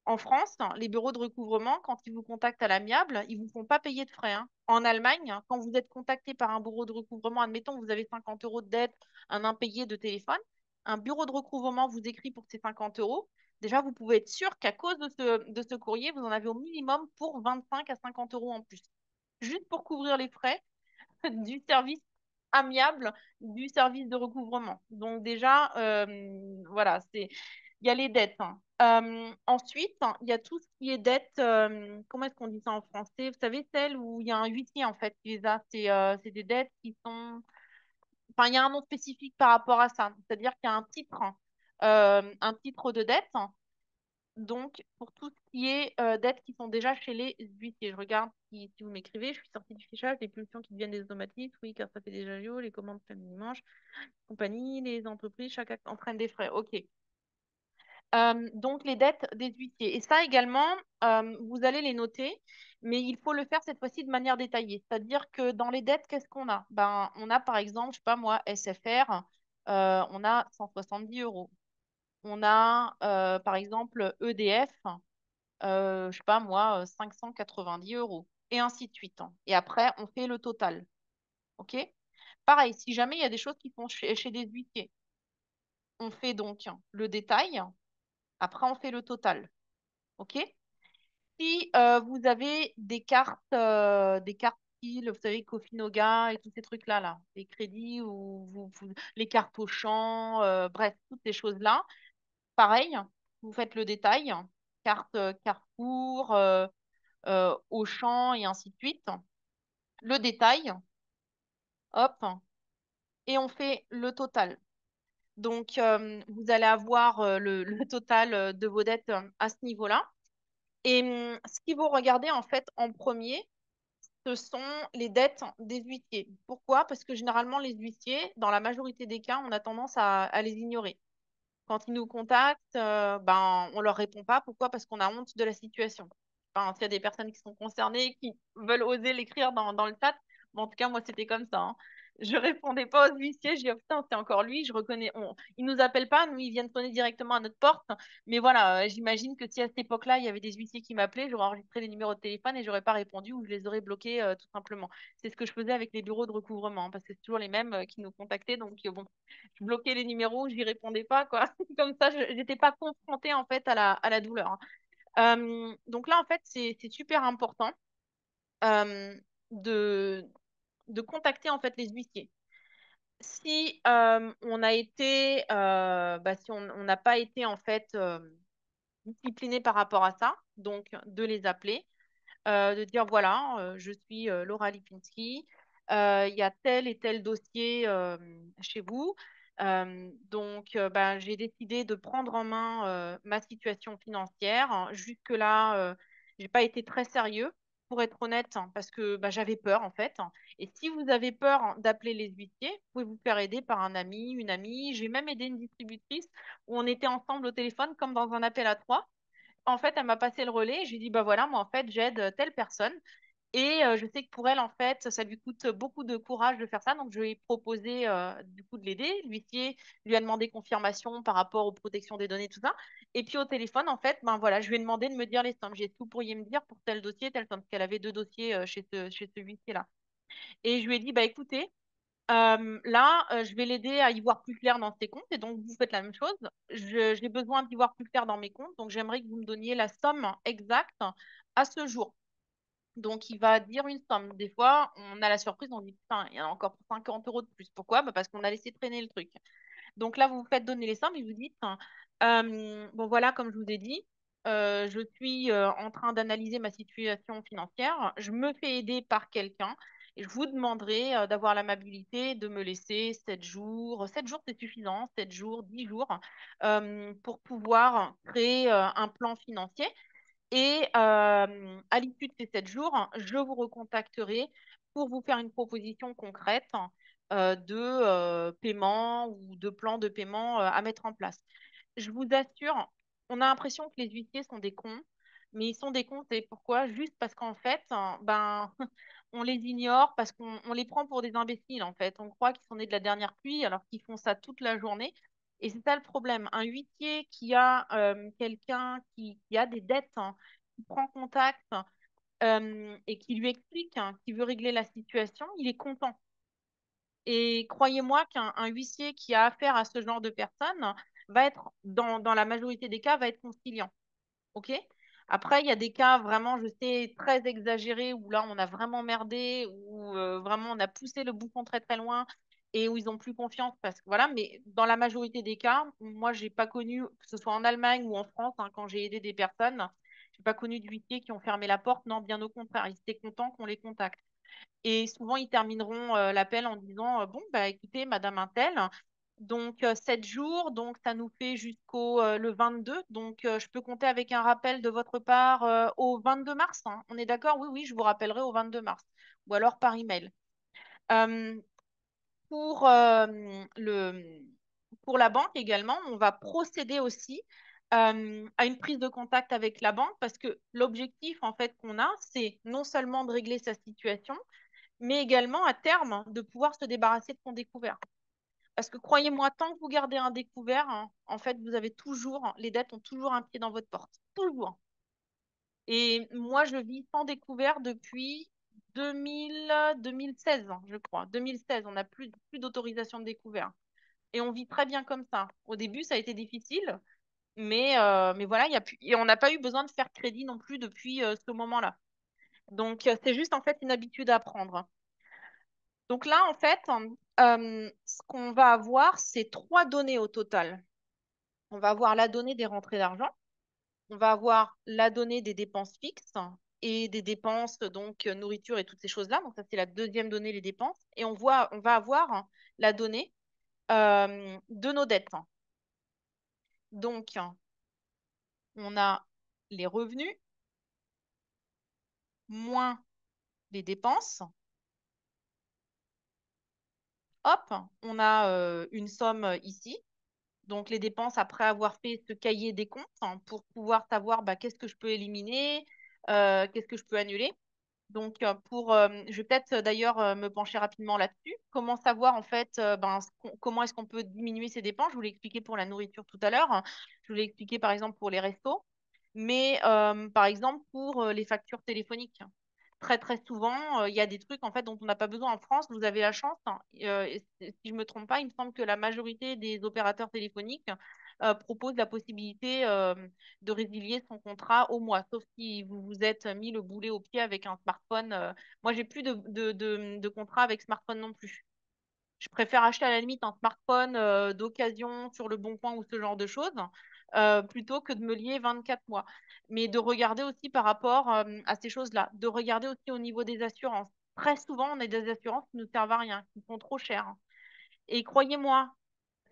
En France, les bureaux de recouvrement, quand ils vous contactent à l'amiable, ils ne vous font pas payer de frais, hein. En Allemagne, quand vous êtes contacté par un bureau de recouvrement, admettons que vous avez 50 euros de dette, un impayé de téléphone, un bureau de recouvrement vous écrit pour ces 50 euros. Déjà, vous pouvez être sûr qu'à cause de ce courrier, vous en avez au minimum pour 25 à 50 euros en plus, juste pour couvrir les frais du service amiable du service de recouvrement. Donc déjà, voilà, il y a les dettes, hein. Ensuite, il y a tout ce qui est dette, comment est-ce qu'on dit ça en français? Vous savez, celle où il y a un huissier en fait qui les a, c'est des dettes qui sont, enfin, il y a un nom spécifique par rapport à ça. C'est-à-dire qu'il y a un titre de dette. Donc, pour tout ce qui est dettes qui sont déjà chez les huissiers, je regarde si vous m'écrivez, je suis sortie du fichage, les pulsions qui deviennent des automatismes, oui, car ça fait déjà JO, les commandes pleines dimanche, compagnie, les entreprises, chaque acte entraîne des frais. OK. Donc, les dettes des huissiers. Et ça également, vous allez les noter, mais il faut le faire cette fois-ci de manière détaillée. C'est-à-dire que dans les dettes, qu'est-ce qu'on a? Ben, on a par exemple, je sais pas moi, SFR, on a 170 euros. On a par exemple EDF, je sais pas moi, 590 euros, et ainsi de suite, hein. Et après, on fait le total. OK? Pareil, si jamais il y a des choses qui sont chez des huissiers, on fait donc le détail, après on fait le total. OK? Si vous avez des cartes style, vous savez, Cofinoga et tous ces trucs-là, là, les crédits ou les cartes au champ, bref, toutes ces choses-là, pareil, vous faites le détail, carte Carrefour, Auchan et ainsi de suite. Le détail, hop, et on fait le total. Donc, vous allez avoir le total de vos dettes à ce niveau-là. Et ce qu'il faut regarder en fait en premier, ce sont les dettes des huissiers. Pourquoi? Parce que généralement, les huissiers, dans la majorité des cas, on a tendance à les ignorer. Quand ils nous contactent, ben, on leur répond pas. Pourquoi? Parce qu'on a honte de la situation. Enfin, s'il y a des personnes qui sont concernées, qui veulent oser l'écrire dans le chat, mais en tout cas, moi, c'était comme ça, hein. Je répondais pas aux huissiers, je dis, oh, putain, c'est encore lui, je reconnais. Ils nous appellent pas, nous, ils viennent sonner directement à notre porte. Mais voilà, j'imagine que si à cette époque-là, il y avait des huissiers qui m'appelaient, j'aurais enregistré les numéros de téléphone et j'aurais pas répondu ou je les aurais bloqués, tout simplement. C'est ce que je faisais avec les bureaux de recouvrement, hein, parce que c'est toujours les mêmes qui nous contactaient. Donc, bon, je bloquais les numéros, j'y répondais pas, quoi. Comme ça, je n'étais pas confrontée, en fait, à la douleur, hein. Donc là, en fait, c'est super important euh, de, de contacter, en fait, les huissiers. Si on a été, bah, si on n'a pas été, en fait, discipliné par rapport à ça, donc de les appeler, de dire voilà, je suis Laura Lipinski, il y a tel et tel dossier chez vous. Donc, ben, j'ai décidé de prendre en main ma situation financière. Jusque-là, j'ai pas été très sérieux, pour être honnête, hein, parce que bah, j'avais peur en fait. Et si vous avez peur d'appeler les huissiers, vous pouvez vous faire aider par un ami, une amie. J'ai même aidé une distributrice où on était ensemble au téléphone, comme dans un appel à trois. En fait, elle m'a passé le relais. Je lui ai dit, bah voilà, moi, en fait, j'aide telle personne. Et je sais que pour elle, en fait, ça lui coûte beaucoup de courage de faire ça. Donc, je lui ai proposé, du coup, de l'aider. L'huissier lui a demandé confirmation par rapport aux protections des données, tout ça. Et puis, au téléphone, en fait, ben voilà, je lui ai demandé de me dire les sommes. J'ai dit, vous pourriez me dire pour tel dossier, telle somme, parce qu'elle avait deux dossiers chez ce huissier-là. Et je lui ai dit, bah écoutez, là, je vais l'aider à y voir plus clair dans ses comptes et donc vous faites la même chose. J'ai besoin d'y voir plus clair dans mes comptes, donc j'aimerais que vous me donniez la somme exacte à ce jour. Donc il va dire une somme. Des fois, on a la surprise, on dit putain, il y en a encore pour 50 euros de plus. Pourquoi? Bah, parce qu'on a laissé traîner le truc. Donc là, vous vous faites donner les sommes et vous dites, bon voilà, comme je vous ai dit, je suis en train d'analyser ma situation financière. Je me fais aider par quelqu'un et je vous demanderai d'avoir l'amabilité de me laisser 7 jours. 7 jours, c'est suffisant, 7 jours, 10 jours, pour pouvoir créer un plan financier. Et à l'issue de ces 7 jours, je vous recontacterai pour vous faire une proposition concrète de paiement ou de plan de paiement à mettre en place. Je vous assure, on a l'impression que les huissiers sont des cons, mais ils sont des cons, c'est pourquoi? Juste parce qu'en fait, ben, on les ignore, parce qu'on les prend pour des imbéciles, en fait. On croit qu'ils sont nés de la dernière pluie alors qu'ils font ça toute la journée. Et c'est ça le problème. Un huissier qui a quelqu'un qui a des dettes, hein, qui prend contact et qui lui explique, hein, qui veut régler la situation, il est content. Et croyez-moi qu'un huissier qui a affaire à ce genre de personnes va être, dans la majorité des cas, va être conciliant. OK? Après, il y a des cas vraiment, je sais, très exagérés où là, on a vraiment merdé, où vraiment on a poussé le bouchon très très loin et où ils ont plus confiance parce que voilà, mais dans la majorité des cas, moi, j'ai pas connu, que ce soit en Allemagne ou en France, hein, quand j'ai aidé des personnes, j'ai pas connu de huissiers qui ont fermé la porte. Non, bien au contraire, ils étaient contents qu'on les contacte. Et souvent, ils termineront l'appel en disant bon, bah écoutez, Madame Intel, donc 7 jours, donc ça nous fait jusqu'au le 22. Donc je peux compter avec un rappel de votre part au 22 mars, hein. On est d'accord? Oui, oui, je vous rappellerai au 22 mars. Ou alors par email. Euh, pour, le, pour la banque également, on va procéder aussi à une prise de contact avec la banque parce que l'objectif en fait qu'on a, c'est non seulement de régler sa situation, mais également à terme de pouvoir se débarrasser de son découvert. Parce que croyez-moi, tant que vous gardez un découvert, hein, en fait, vous avez toujours, les dettes ont toujours un pied dans votre porte. Toujours. Et moi, je vis sans découvert depuis 2000, 2016, hein, je crois. 2016, on n'a plus d'autorisation de découvert. Et on vit très bien comme ça. Au début, ça a été difficile, mais voilà, y a plus, et on n'a pas eu besoin de faire crédit non plus depuis ce moment-là. Donc, c'est juste en fait une habitude à prendre. Donc là, en fait, ce qu'on va avoir, c'est trois données au total. On va avoir la donnée des rentrées d'argent, on va avoir la donnée des dépenses fixes et des dépenses, donc nourriture et toutes ces choses-là. Donc ça, c'est la deuxième donnée, les dépenses. Et on va avoir la donnée de nos dettes. Donc, on a les revenus moins les dépenses. Hop, on a une somme ici. Donc, les dépenses après avoir fait ce cahier des comptes, hein, pour pouvoir savoir bah, qu'est-ce que je peux éliminer, qu'est-ce que je peux annuler. Donc, je vais peut-être d'ailleurs me pencher rapidement là-dessus. Comment savoir en fait ben, comment est-ce qu'on peut diminuer ses dépenses? Je vous l'ai expliqué pour la nourriture tout à l'heure, hein. Je vous l'ai expliqué par exemple pour les restos. Mais par exemple pour les factures téléphoniques. Très très souvent, il y a des trucs en fait dont on n'a pas besoin en France. Vous avez la chance, hein, si je ne me trompe pas, il me semble que la majorité des opérateurs téléphoniques proposent la possibilité de résilier son contrat au mois, sauf si vous vous êtes mis le boulet au pied avec un smartphone. Moi, j'ai plus de contrat avec smartphone non plus. Je préfère acheter à la limite un smartphone d'occasion sur le Bon Coin ou ce genre de choses, plutôt que de me lier 24 mois. Mais de regarder aussi par rapport à ces choses-là, de regarder aussi au niveau des assurances. Très souvent, on a des assurances qui ne nous servent à rien, qui sont trop chères. Et croyez-moi,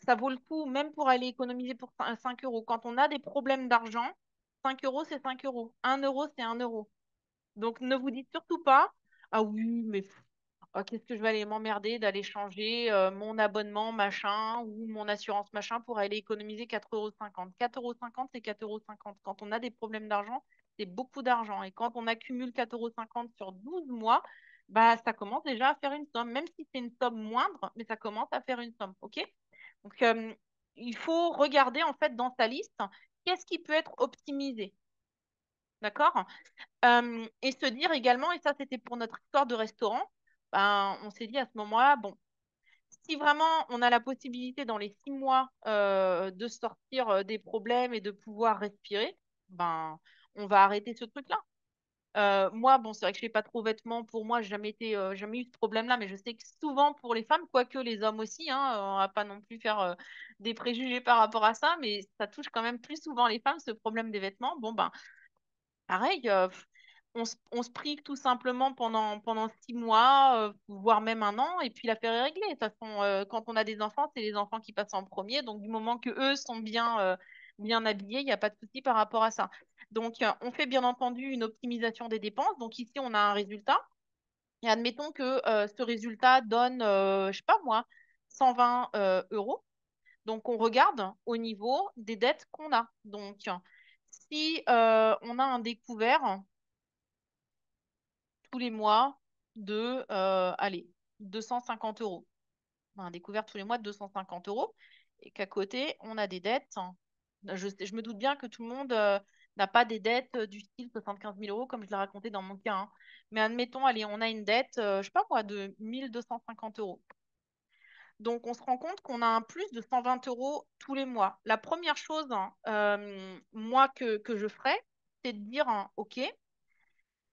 ça vaut le coup, même pour aller économiser pour 5 euros. Quand on a des problèmes d'argent, 5 euros, c'est 5 euros. 1 euro, c'est 1 euro. Donc ne vous dites surtout pas, ah oui, mais qu'est-ce que je vais aller m'emmerder d'aller changer mon abonnement machin ou mon assurance machin pour aller économiser 4,50 €. 4,50 €, c'est 4,50 €. Quand on a des problèmes d'argent, c'est beaucoup d'argent. Et quand on accumule 4,50 € sur 12 mois, bah, ça commence déjà à faire une somme. Même si c'est une somme moindre, mais ça commence à faire une somme. OK? Donc, il faut regarder en fait dans sa liste qu'est-ce qui peut être optimisé. D'accord? Et se dire également, et ça c'était pour notre histoire de restaurant, ben, on s'est dit à ce moment-là, bon, si vraiment on a la possibilité dans les 6 mois de sortir des problèmes et de pouvoir respirer, ben, on va arrêter ce truc-là. Moi, bon, c'est vrai que je fais pas trop vêtements. Pour moi, j'ai jamais eu ce problème-là, mais je sais que souvent pour les femmes, quoique les hommes aussi, hein, on va pas non plus faire des préjugés par rapport à ça, mais ça touche quand même plus souvent les femmes, ce problème des vêtements. Bon, ben, pareil, on se prive tout simplement pendant 6 mois, voire même un an, et puis l'affaire est réglée. De toute façon, quand on a des enfants, c'est les enfants qui passent en premier. Donc, du moment que eux sont bien habillés, il n'y a pas de souci par rapport à ça. Donc, on fait bien entendu une optimisation des dépenses. Donc, ici, on a un résultat. Et admettons que ce résultat donne, je sais pas moi, 120 euros. Donc, on regarde au niveau des dettes qu'on a. Donc, si on a un découvert tous les mois de, allez, 250 euros. On a un découvert tous les mois de 250 euros et qu'à côté, on a des dettes. Je me doute bien que tout le monde n'a pas des dettes du style 75 000 euros comme je l'ai raconté dans mon cas, hein. Mais admettons, allez, on a une dette, je sais pas moi, de 1 250 euros. Donc, on se rend compte qu'on a un plus de 120 euros tous les mois. La première chose, hein, moi, que je ferais, c'est de dire, hein, OK,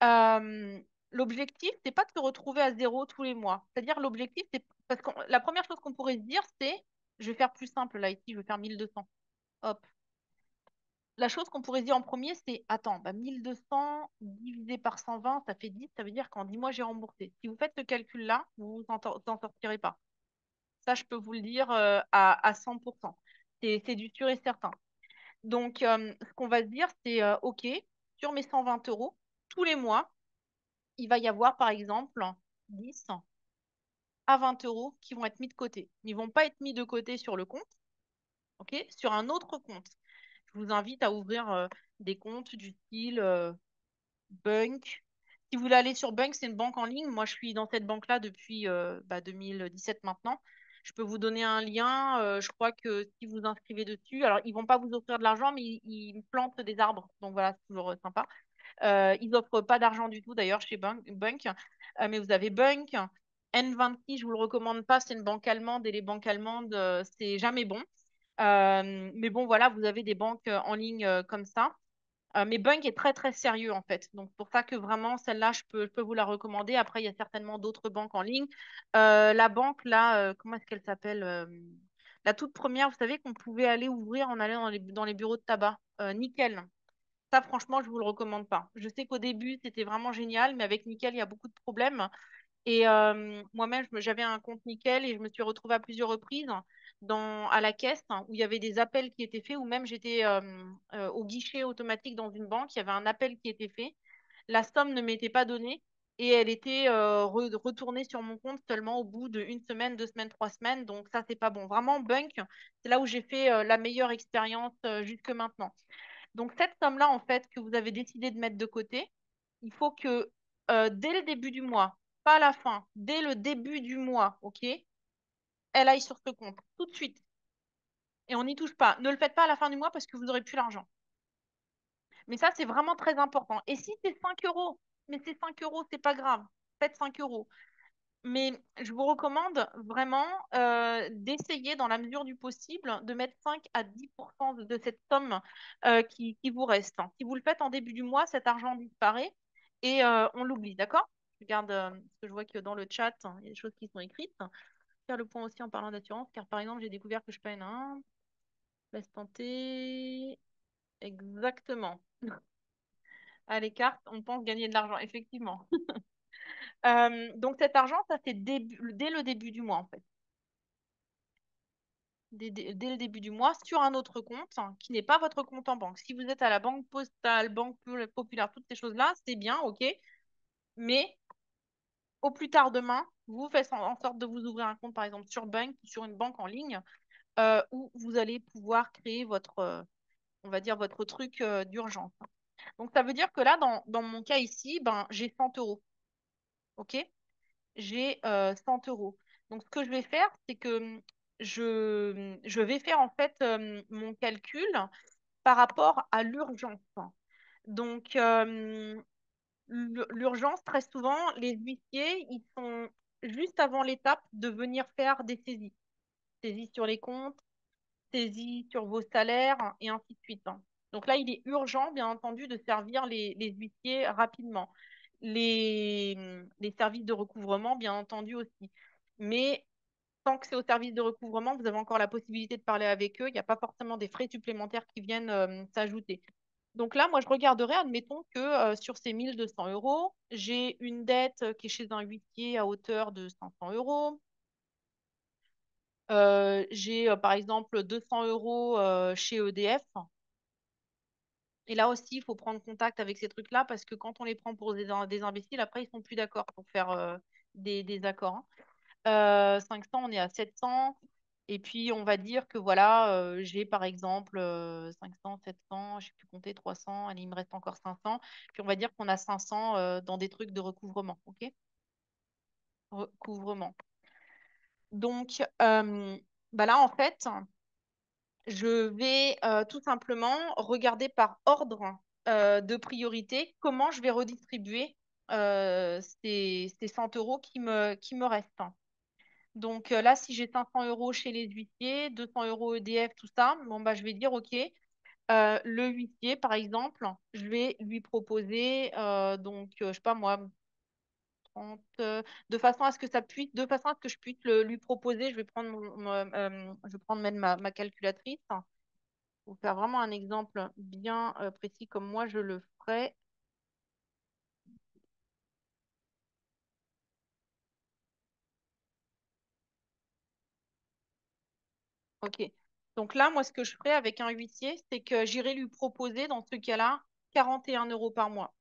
euh, l'objectif, c'est pas de se retrouver à zéro tous les mois. C'est-à-dire, l'objectif, c'est parce que la première chose qu'on pourrait se dire, c'est, je vais faire plus simple là, ici, je vais faire 1 200. Hop. La chose qu'on pourrait se dire en premier, c'est, attends, bah, 1 200 divisé par 120, ça fait 10, ça veut dire qu'en 10 mois, j'ai remboursé. Si vous faites ce calcul-là, vous vous en sortirez pas. Ça, je peux vous le dire à 100%. C'est du sûr et certain. Donc, ce qu'on va se dire, c'est OK, sur mes 120 euros, tous les mois, il va y avoir, par exemple, 10 à 20 euros qui vont être mis de côté. Ils ne vont pas être mis de côté sur le compte, OK, sur un autre compte. Je vous invite à ouvrir des comptes du style Bunk. Si vous voulez aller sur Bunk, c'est une banque en ligne. Moi, je suis dans cette banque-là depuis 2017 maintenant. Je peux vous donner un lien. Je crois que si vous inscrivez dessus, alors ils vont pas vous offrir de l'argent, mais ils plantent des arbres. Donc voilà, c'est toujours sympa. Ils n'offrent pas d'argent du tout d'ailleurs chez Bunk. Mais vous avez Bunk. N26, je vous le recommande pas, c'est une banque allemande et les banques allemandes, c'est jamais bon. Mais bon, voilà, vous avez des banques en ligne comme ça. Mais Bunk est très très sérieux en fait. Donc pour ça que vraiment celle-là, je peux vous la recommander. Après, il y a certainement d'autres banques en ligne. La banque là, comment est-ce qu'elle s'appelle la toute première, vous savez qu'on pouvait aller ouvrir en allant dans les bureaux de tabac. Nickel. Ça, franchement, je vous le recommande pas. Je sais qu'au début, c'était vraiment génial, mais avec Nickel, il y a beaucoup de problèmes. Et moi-même, j'avais un compte Nickel et je me suis retrouvée à plusieurs reprises à la caisse, hein, où il y avait des appels qui étaient faits, ou même j'étais au guichet automatique dans une banque, il y avait un appel qui était fait, la somme ne m'était pas donnée et elle était retournée sur mon compte seulement au bout d'une semaine, 2 semaines, 3 semaines. Donc ça, c'est pas bon. Vraiment, Bunk, c'est là où j'ai fait la meilleure expérience jusque maintenant. Donc, cette somme-là, en fait, que vous avez décidé de mettre de côté, il faut que dès le début du mois, pas à la fin, dès le début du mois, OK, elle aille sur ce compte tout de suite. Et on n'y touche pas. Ne le faites pas à la fin du mois parce que vous n'aurez plus l'argent. Mais ça, c'est vraiment très important. Et si c'est 5 euros, mais c'est 5 euros, c'est pas grave. Faites 5 euros. Mais je vous recommande vraiment d'essayer, dans la mesure du possible, de mettre 5 à 10% de cette somme qui vous reste. Si vous le faites en début du mois, cet argent disparaît et on l'oublie, d'accord? Je regarde, parce que je vois que dans le chat, il y a des choses qui sont écrites. Faire le point aussi en parlant d'assurance, car par exemple, j'ai découvert que je paye un. Laisse tenter. Exactement. À l'écart, on pense gagner de l'argent, effectivement. Donc cet argent, ça c'est dès le début du mois, en fait. Dès le début du mois sur un autre compte hein, qui n'est pas votre compte en banque. Si vous êtes à la banque postale, banque populaire, toutes ces choses-là, c'est bien, ok. Mais au plus tard demain, vous faites en sorte de vous ouvrir un compte, par exemple, sur Bank, sur une banque en ligne, où vous allez pouvoir créer votre, on va dire, votre truc d'urgence. Donc, ça veut dire que là, dans mon cas ici, ben, j'ai 100 euros, ok? J'ai 100 euros. Donc, ce que je vais faire, c'est que je vais faire en fait mon calcul par rapport à l'urgence. Donc, l'urgence, très souvent, les huissiers, ils sont juste avant l'étape de venir faire des saisies. Saisies sur les comptes, saisies sur vos salaires, et ainsi de suite, hein. Donc là, il est urgent, bien entendu, de servir les huissiers rapidement. Les services de recouvrement, bien entendu aussi. Mais tant que c'est au service de recouvrement, vous avez encore la possibilité de parler avec eux. Il n'y a pas forcément des frais supplémentaires qui viennent s'ajouter. Donc là, moi, je regarderai, admettons que sur ces 1200 euros, j'ai une dette qui est chez un huissier à hauteur de 500 euros. J'ai par exemple 200 euros chez EDF. Et là aussi, il faut prendre contact avec ces trucs-là parce que quand on les prend pour des imbéciles, après, ils sont plus d'accord pour faire des accords, hein. 500, on est à 700. Et puis, on va dire que voilà, j'ai par exemple 500, 700, je ne sais plus compter, 300, allez, il me reste encore 500. Puis, on va dire qu'on a 500 dans des trucs de recouvrement. OK? Recouvrement. Donc, bah là, en fait, je vais tout simplement regarder par ordre de priorité comment je vais redistribuer ces 100 euros qui me restent. Donc là, si j'ai 500 euros chez les huissiers, 200 euros EDF, tout ça, bon, bah, je vais dire, OK, le huissier, par exemple, je vais lui proposer, donc, je sais pas moi, 30, de façon à ce que ça puisse, de façon à ce que je puisse lui proposer, je vais prendre, je vais prendre même ma calculatrice pour faire vraiment un exemple bien précis comme moi je le ferai. OK. Donc là, moi, ce que je ferai avec un huissier, c'est que j'irai lui proposer, dans ce cas-là, 41 euros par mois.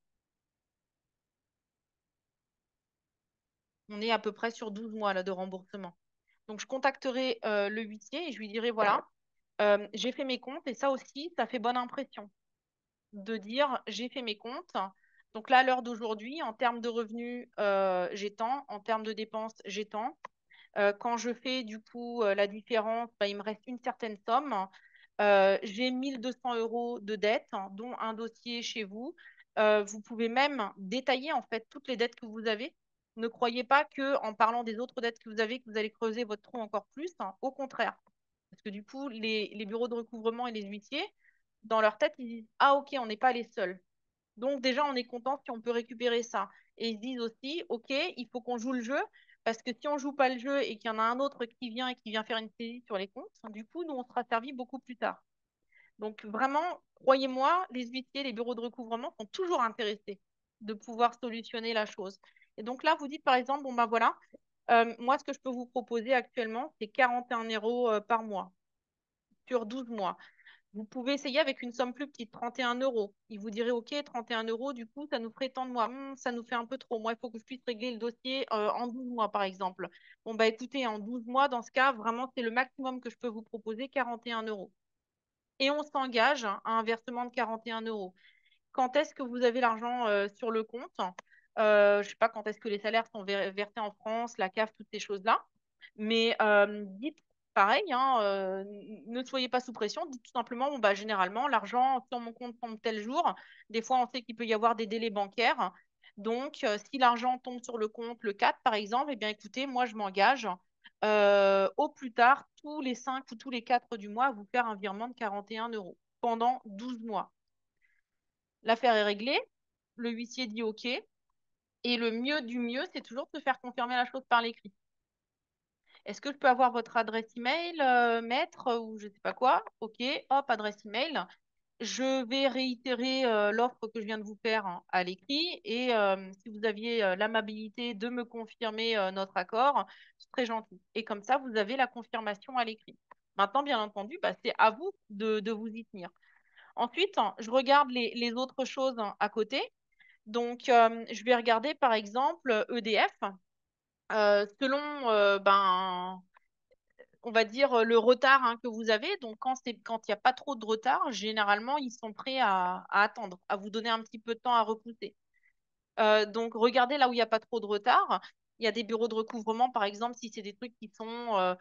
On est à peu près sur 12 mois là, de remboursement. Donc, je contacterai le huissier et je lui dirai, voilà, j'ai fait mes comptes et ça aussi, ça fait bonne impression de dire, j'ai fait mes comptes. Donc là, à l'heure d'aujourd'hui, en termes de revenus, j'ai tant, en termes de dépenses, j'ai tant. Quand je fais du coup la différence, bah, il me reste une certaine somme. J'ai 1200 euros de dettes, hein, dont un dossier chez vous. Vous pouvez même détailler en fait toutes les dettes que vous avez. Ne croyez pas que en parlant des autres dettes que vous allez creuser votre trou encore plus, hein. Au contraire. Parce que du coup, les bureaux de recouvrement et les huissiers, dans leur tête, ils disent, ah ok, on n'est pas les seuls. Donc déjà, on est content si on peut récupérer ça. Et ils se disent aussi, OK, il faut qu'on joue le jeu, parce que si on joue pas le jeu et qu'il y en a un autre qui vient et qui vient faire une saisie sur les comptes, du coup, nous, on sera servi beaucoup plus tard. Donc vraiment, croyez-moi, les huissiers, les bureaux de recouvrement sont toujours intéressés de pouvoir solutionner la chose. Et donc là, vous dites par exemple, bon ben voilà, moi, ce que je peux vous proposer actuellement, c'est 41 euros par mois sur 12 mois. Vous pouvez essayer avec une somme plus petite, 31 euros. Il vous dirait, OK, 31 euros, du coup, ça nous ferait tant de mois. Ça nous fait un peu trop. Moi, il faut que je puisse régler le dossier en 12 mois, par exemple. Bon, bah écoutez, en 12 mois, dans ce cas, vraiment, c'est le maximum que je peux vous proposer, 41 euros. Et on s'engage à un versement de 41 euros. Quand est-ce que vous avez l'argent sur le compte? Je ne sais pas quand est-ce que les salaires sont versés en France, la CAF, toutes ces choses-là. Mais dites pareil, hein, ne soyez pas sous pression. Dites tout simplement, bon, bah, généralement, l'argent sur mon compte tombe tel jour. Des fois, on sait qu'il peut y avoir des délais bancaires. Donc, si l'argent tombe sur le compte le 4, par exemple, eh bien, écoutez, moi, je m'engage au plus tard, tous les 5 ou tous les 4 du mois, à vous faire un virement de 41 euros pendant 12 mois. L'affaire est réglée, le huissier dit OK, et le mieux du mieux, c'est toujours de se faire confirmer la chose par l'écrit. Est-ce que je peux avoir votre adresse email, maître, ou je ne sais pas quoi? OK, hop, adresse email. Je vais réitérer l'offre que je viens de vous faire, hein, à l'écrit, et si vous aviez l'amabilité de me confirmer notre accord, c'est très gentil. Et comme ça, vous avez la confirmation à l'écrit. Maintenant, bien entendu, bah, c'est à vous de vous y tenir. Ensuite, hein, je regarde les autres choses, hein, à côté. Donc, je vais regarder par exemple EDF. Selon, ben, on va dire le retard, hein, que vous avez. Donc, quand il n'y a pas trop de retard, généralement, ils sont prêts à attendre, à vous donner un petit peu de temps à repousser. Donc, regardez là où il n'y a pas trop de retard. Il y a des bureaux de recouvrement, par exemple, si c'est des trucs qui sont,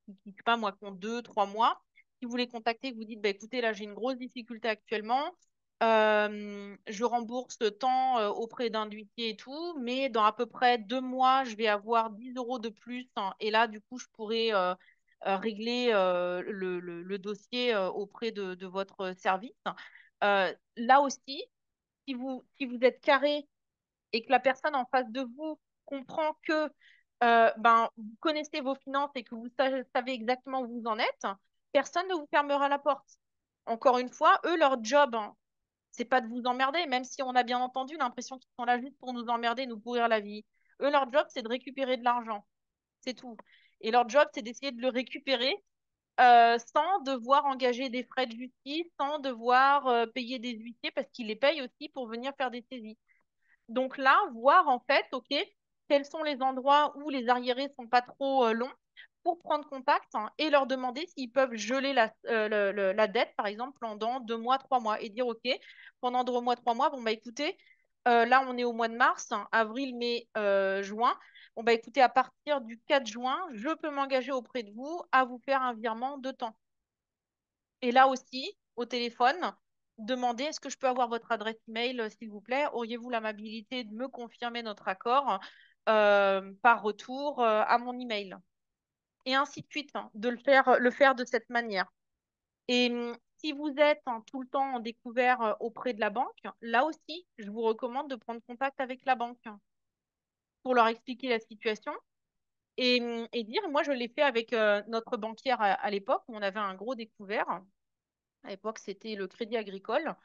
je sais pas moi, qui ont 2, 3 mois. Si vous les contactez, vous dites, bah, écoutez, là, j'ai une grosse difficulté actuellement. Je rembourse tant auprès d'un huissier et tout, mais dans à peu près 2 mois, je vais avoir 10 euros de plus, hein, et là, du coup, je pourrais régler le dossier auprès de votre service. Là aussi, si vous êtes carré et que la personne en face de vous comprend que ben, vous connaissez vos finances et que vous savez exactement où vous en êtes, personne ne vous fermera la porte. Encore une fois, eux, leur job, hein, c'est pas de vous emmerder, même si on a bien entendu l'impression qu'ils sont là juste pour nous emmerder, nous pourrir la vie. Eux, leur job, c'est de récupérer de l'argent. C'est tout. Et leur job, c'est d'essayer de le récupérer sans devoir engager des frais de justice, sans devoir payer des huissiers parce qu'ils les payent aussi pour venir faire des saisies. Donc là, voir en fait, OK, quels sont les endroits où les arriérés sont pas trop longs pour prendre contact hein, et leur demander s'ils peuvent geler la dette, par exemple, pendant 2 mois, 3 mois et dire, OK, pendant 2 mois, 3 mois, bon, bah écoutez, là, on est au mois de mars, hein, avril, mai, juin. Bon, bah écoutez, à partir du 4 juin, je peux m'engager auprès de vous à vous faire un virement de temps. Et là aussi, au téléphone, demandez est-ce que je peux avoir votre adresse email, s'il vous plaît? Auriez-vous l'amabilité de me confirmer notre accord par retour à mon email? Et ainsi de suite, hein, de le faire de cette manière. Et si vous êtes hein, tout le temps en découvert auprès de la banque, là aussi, je vous recommande de prendre contact avec la banque pour leur expliquer la situation et dire, moi je l'ai fait avec notre banquière à l'époque, où on avait un gros découvert. À l'époque, c'était le Crédit Agricole.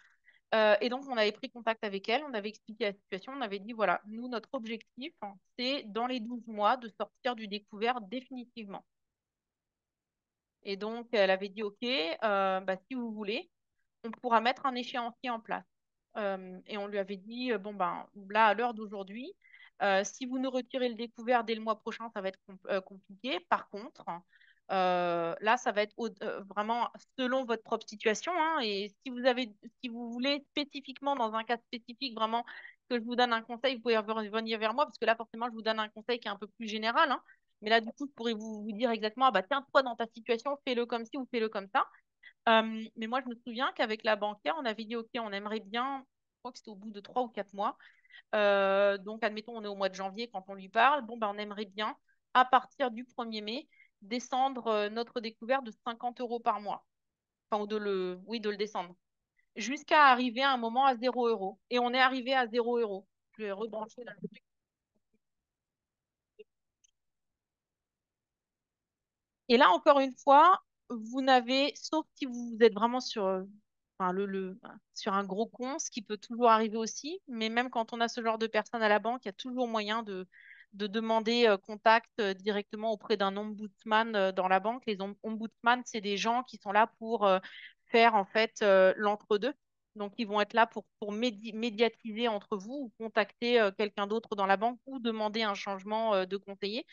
Et donc, on avait pris contact avec elle, on avait expliqué la situation, on avait dit, voilà, nous, notre objectif, hein, c'est dans les 12 mois de sortir du découvert définitivement. Et donc, elle avait dit, OK, bah, si vous voulez, on pourra mettre un échéancier en place. Et on lui avait dit, bon, ben, là, à l'heure d'aujourd'hui, si vous nous retirez le découvert dès le mois prochain, ça va être compliqué. Par contre, là, ça va être vraiment selon votre propre situation. Hein, et si vous voulez spécifiquement, dans un cas spécifique, vraiment que je vous donne un conseil, vous pouvez venir vers moi, parce que là, forcément, je vous donne un conseil qui est un peu plus général. Hein, mais là, du coup, je pourrais vous dire exactement, ah bah tiens, toi, dans ta situation, fais-le comme ci ou fais-le comme ça. Mais moi, je me souviens qu'avec la banquière, on avait dit, OK, on aimerait bien, je crois que c'était au bout de 3 ou 4 mois. Donc, admettons, on est au mois de janvier quand on lui parle. Bon, ben, on aimerait bien, à partir du 1er mai, descendre notre découvert de 50 euros par mois. Enfin, ou oui, de le descendre. Jusqu'à arriver à un moment à 0 euros. Et on est arrivé à 0 euros. Je vais rebrancher là. Et là, encore une fois, vous n'avez, sauf si vous êtes vraiment sur, enfin, sur un gros con, ce qui peut toujours arriver aussi, mais même quand on a ce genre de personnes à la banque, il y a toujours moyen de demander contact directement auprès d'un ombudsman dans la banque. Les ombudsman, c'est des gens qui sont là pour faire en fait l'entre-deux. Donc, ils vont être là pour médiatiser entre vous ou contacter quelqu'un d'autre dans la banque ou demander un changement de conseiller.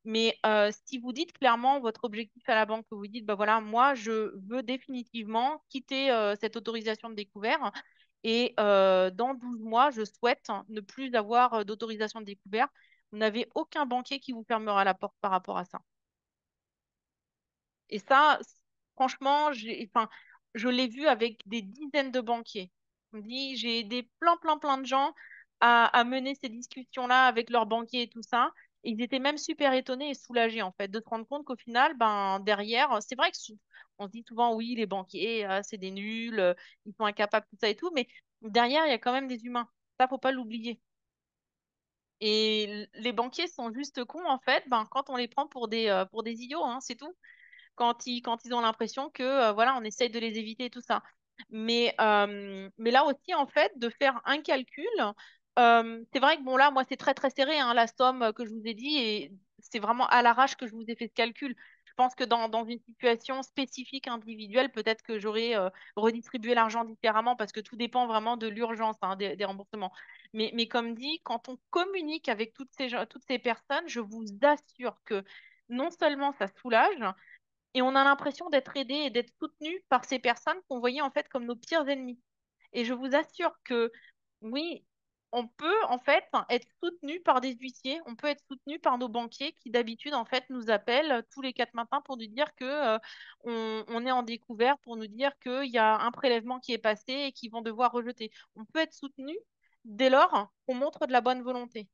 Mais si vous dites clairement votre objectif à la banque, que vous dites, bah voilà, moi, je veux définitivement quitter cette autorisation de découvert et dans 12 mois, je souhaite ne plus avoir d'autorisation de découvert. Vous n'avez aucun banquier qui vous fermera la porte par rapport à ça. Et ça, franchement, enfin, je l'ai vu avec des dizaines de banquiers. On me dit, j'ai aidé plein, plein, plein de gens à mener ces discussions-là avec leurs banquiers et tout ça. Et ils étaient même super étonnés et soulagés, en fait, de se rendre compte qu'au final, ben, derrière, c'est vrai que on se dit souvent, oui, les banquiers, c'est des nuls, ils sont incapables, tout ça et tout, mais derrière, il y a quand même des humains. Ça, faut pas l'oublier. Et les banquiers sont juste cons, en fait, ben, quand on les prend pour des idiots, hein, c'est tout quand ils ont l'impression que voilà, on essaye de les éviter et tout ça. Mais là aussi, en fait, de faire un calcul, c'est vrai que bon, là, moi, c'est très très serré, hein, la somme que je vous ai dit, et c'est vraiment à l'arrache que je vous ai fait ce calcul. Je pense que dans une situation spécifique, individuelle, peut-être que j'aurais redistribué l'argent différemment parce que tout dépend vraiment de l'urgence hein, des remboursements. Mais comme dit, quand on communique avec toutes ces personnes, je vous assure que non seulement ça soulage, et on a l'impression d'être aidé et d'être soutenu par ces personnes qu'on voyait en fait comme nos pires ennemis. Et je vous assure que oui, on peut en fait être soutenu par des huissiers, on peut être soutenu par nos banquiers qui d'habitude en fait nous appellent tous les 4 matins pour nous dire que on est en découvert, pour nous dire qu'il y a un prélèvement qui est passé et qu'ils vont devoir rejeter. On peut être soutenu dès lors qu'on montre de la bonne volonté.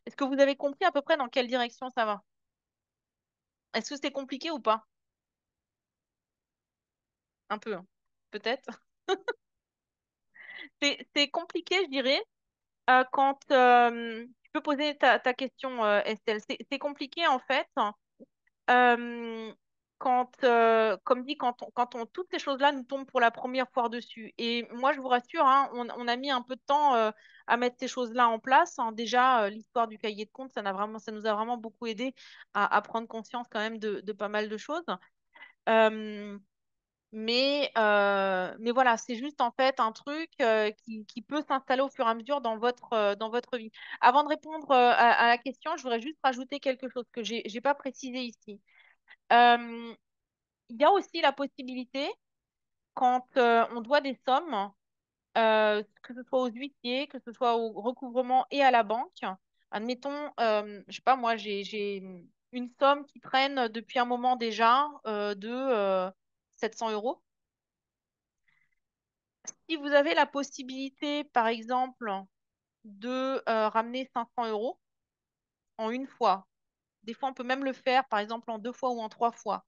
Est-ce que vous avez compris à peu près dans quelle direction ça va? Est-ce que c'est compliqué ou pas? Un peu, hein. Peut-être. C'est compliqué, je dirais, quand tu peux poser ta question, Estelle. C'est compliqué, en fait, euh, comme dit, toutes ces choses-là nous tombent pour la première fois dessus. Et moi, je vous rassure, hein, on a mis un peu de temps à mettre ces choses-là en place. Hein. Déjà, l'histoire du cahier de compte, ça nous a vraiment beaucoup aidé à prendre conscience quand même de pas mal de choses. Euh, mais voilà, c'est juste en fait un truc qui peut s'installer au fur et à mesure dans votre vie. Avant de répondre à la question, je voudrais juste rajouter quelque chose que j'ai pas précisé ici. Euh, il y a aussi la possibilité, quand on doit des sommes, que ce soit aux huissiers, que ce soit au recouvrement et à la banque, admettons, je sais pas, moi, j'ai une somme qui traîne depuis un moment déjà de 700 euros. Si vous avez la possibilité, par exemple, de ramener 500 euros en une fois, des fois on peut même le faire, par exemple, en deux fois ou en trois fois.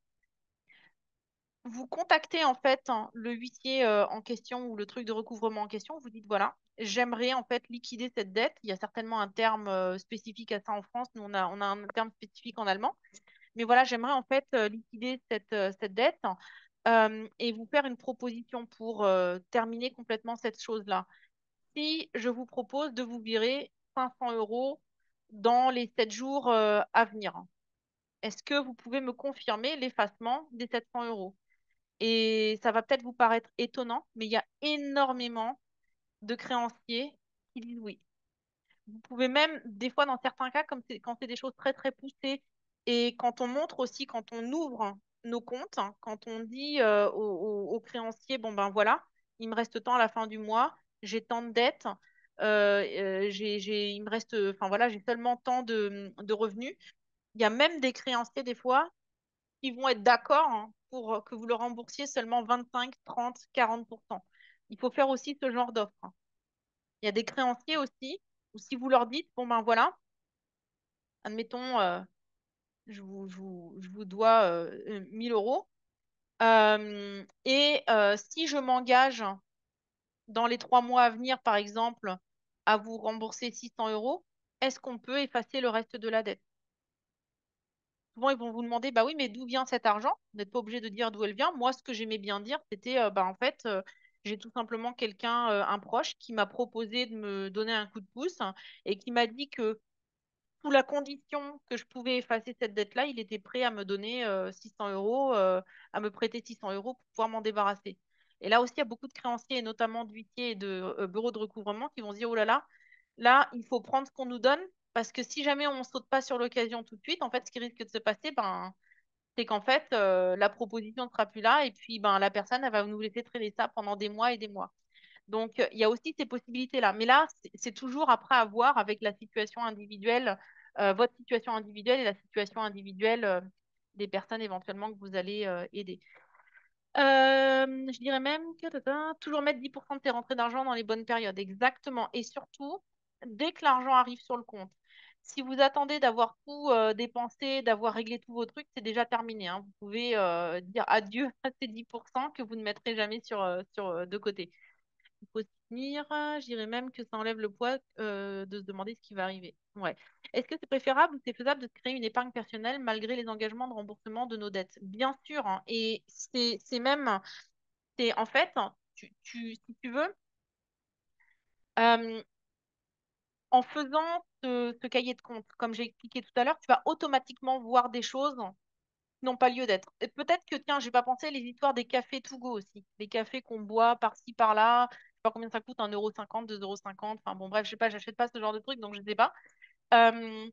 Vous contactez en fait le huissier en question ou le truc de recouvrement en question, vous dites voilà, j'aimerais en fait liquider cette dette. Il y a certainement un terme spécifique à ça en France, nous on a un terme spécifique en allemand, mais voilà, j'aimerais en fait liquider cette dette et vous faire une proposition pour terminer complètement cette chose-là. Si je vous propose de vous virer 500 euros dans les 7 jours à venir, est-ce que vous pouvez me confirmer l'effacement des 700 euros? Et ça va peut-être vous paraître étonnant, mais il y a énormément de créanciers qui disent oui. Vous pouvez même, des fois, dans certains cas, comme quand c'est des choses très, très poussées, et quand on montre aussi, quand on ouvre nos comptes, hein, quand on dit aux créanciers, bon ben voilà, il me reste tant à la fin du mois, j'ai tant de dettes, il me reste, enfin voilà, j'ai seulement tant de revenus. Il y a même des créanciers, des fois, qui vont être d'accord hein, pour que vous le remboursiez seulement 25, 30, 40%. Il faut faire aussi ce genre d'offre, hein. Il y a des créanciers aussi, où si vous leur dites, bon ben voilà, admettons, je vous dois 1000 euros, et si je m'engage dans les 3 mois à venir, par exemple, à vous rembourser 600 euros, est-ce qu'on peut effacer le reste de la dette? Souvent, ils vont vous demander, bah oui, mais d'où vient cet argent? Vous n'êtes pas obligé de dire d'où elle vient. Moi, ce que j'aimais bien dire, c'était, bah en fait, j'ai tout simplement quelqu'un, un proche, qui m'a proposé de me donner un coup de pouce hein, et qui m'a dit que sous la condition que je pouvais effacer cette dette-là, il était prêt à me donner 600 euros, à me prêter 600 euros pour pouvoir m'en débarrasser. Et là aussi, il y a beaucoup de créanciers, et notamment d'huissiers et de bureaux de recouvrement, qui vont se dire, oh là, il faut prendre ce qu'on nous donne, parce que si jamais on ne saute pas sur l'occasion tout de suite, en fait, ce qui risque de se passer, ben, c'est qu'en fait, la proposition ne sera plus là, et puis ben, la personne, elle va nous laisser traîner ça pendant des mois et des mois. Donc, il y a aussi ces possibilités-là. Mais là, c'est toujours après à voir avec la situation individuelle, votre situation individuelle et la situation individuelle des personnes éventuellement que vous allez aider. Je dirais même que toujours mettre 10% de tes rentrées d'argent dans les bonnes périodes. Exactement. Et surtout, dès que l'argent arrive sur le compte, si vous attendez d'avoir tout dépensé, d'avoir réglé tous vos trucs, c'est déjà terminé, hein. Vous pouvez dire adieu à ces 10% que vous ne mettrez jamais de côté. Il faut se tenir. Je dirais même que ça enlève le poids de se demander ce qui va arriver. Ouais. Est-ce que c'est préférable ou c'est faisable de se créer une épargne personnelle malgré les engagements de remboursement de nos dettes? Bien sûr, hein. Et c'est même, c'est en fait, hein, si tu veux, euh, en faisant ce cahier de compte, comme j'ai expliqué tout à l'heure, tu vas automatiquement voir des choses qui n'ont pas lieu d'être. Et peut-être que, tiens, j'ai pas pensé les histoires des cafés to go aussi. Les cafés qu'on boit par-ci, par-là. Je sais pas combien ça coûte, 1,50 €, 2,50 €. Enfin bon, bref, je sais pas, j'achète pas ce genre de truc, donc je sais pas. Euh,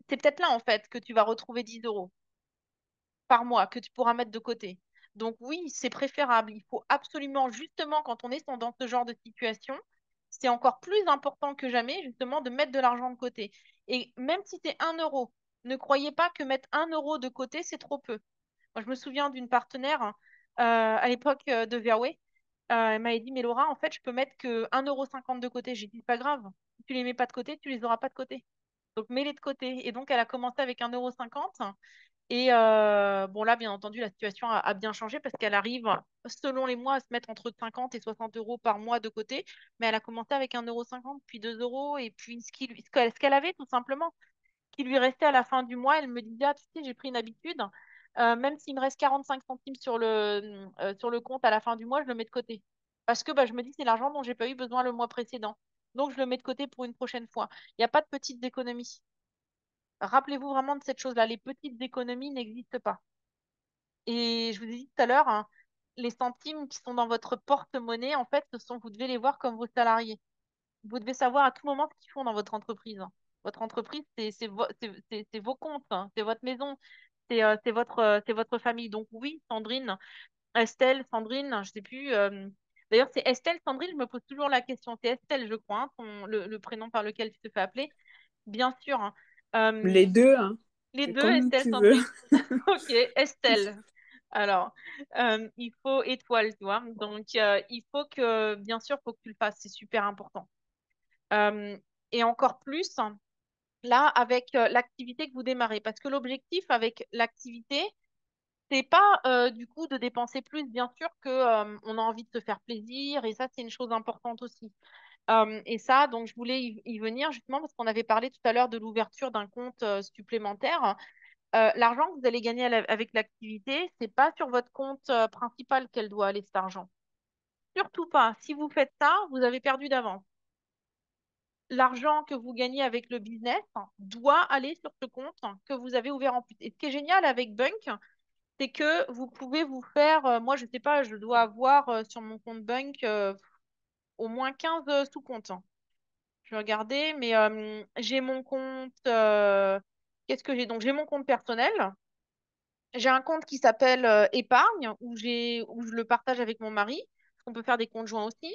c'est peut-être là, en fait, que tu vas retrouver 10 euros par mois que tu pourras mettre de côté. Donc oui, c'est préférable. Il faut absolument, justement, quand on est dans ce genre de situation, c'est encore plus important que jamais, justement, de mettre de l'argent de côté. Et même si c'est 1 euro, ne croyez pas que mettre 1 euro de côté, c'est trop peu. Moi, je me souviens d'une partenaire hein, à l'époque de Verway. Elle m'avait dit, mais Laura, en fait, je peux mettre que 1,50 € de côté. J'ai dit, c'est pas grave. Si tu les mets pas de côté, tu les auras pas de côté. Donc, mets-les de côté. Et donc, elle a commencé avec 1,50 €. Et bon, là, bien entendu, la situation a bien changé parce qu'elle arrive, selon les mois, à se mettre entre 50 et 60 euros par mois de côté. Mais elle a commencé avec 1,50 €, puis 2 euros, et puis ce qu'elle avait, tout simplement qui lui restait à la fin du mois. Elle me disait, ah, tu sais, j'ai pris une habitude. Même s'il me reste 45 centimes sur le compte à la fin du mois, je le mets de côté. Parce que bah, je me dis, c'est l'argent dont j'ai pas eu besoin le mois précédent. Donc, je le mets de côté pour une prochaine fois. Il n'y a pas de petites économies. Rappelez-vous vraiment de cette chose-là. Les petites économies n'existent pas. Et je vous ai dit tout à l'heure, hein, les centimes qui sont dans votre porte-monnaie, en fait, vous devez les voir comme vos salariés. Vous devez savoir à tout moment ce qu'ils font dans votre entreprise, hein. Votre entreprise, c'est vos comptes, hein. C'est votre maison, c'est votre famille. Donc oui, Sandrine, Estelle, Sandrine, je sais plus. D'ailleurs, c'est Estelle, Sandrine, je me pose toujours la question. C'est Estelle, je crois, hein, le prénom par lequel tu te fais appeler. Bien sûr, hein. Les Euh, deux, hein. les C'est deux, comme Estelle, tu veux. Sandrine. Ok, Estelle. Alors, il faut étoile, tu vois. Donc, il faut que, bien sûr, faut que tu le fasses. C'est super important. Euh, et encore plus, là, avec l'activité que vous démarrez. Parce que l'objectif avec l'activité, c'est pas du coup de dépenser plus, bien sûr que on a envie de se faire plaisir. Et ça, c'est une chose importante aussi. Et ça, donc, je voulais y venir justement parce qu'on avait parlé tout à l'heure de l'ouverture d'un compte supplémentaire. L'argent que vous allez gagner avec l'activité, c'est pas sur votre compte principal qu'elle doit aller cet argent. Surtout pas. Si vous faites ça, vous avez perdu d'avance. L'argent que vous gagnez avec le business doit aller sur ce compte que vous avez ouvert en plus. Et ce qui est génial avec Bunk, c'est que vous pouvez vous faire, moi je sais pas, je dois avoir sur mon compte Bunk au moins 15 sous-comptes. Je vais regarder, mais j'ai mon compte, qu'est-ce que j'ai? Donc j'ai mon compte personnel. J'ai un compte qui s'appelle épargne où je le partage avec mon mari. On peut faire des comptes joints aussi.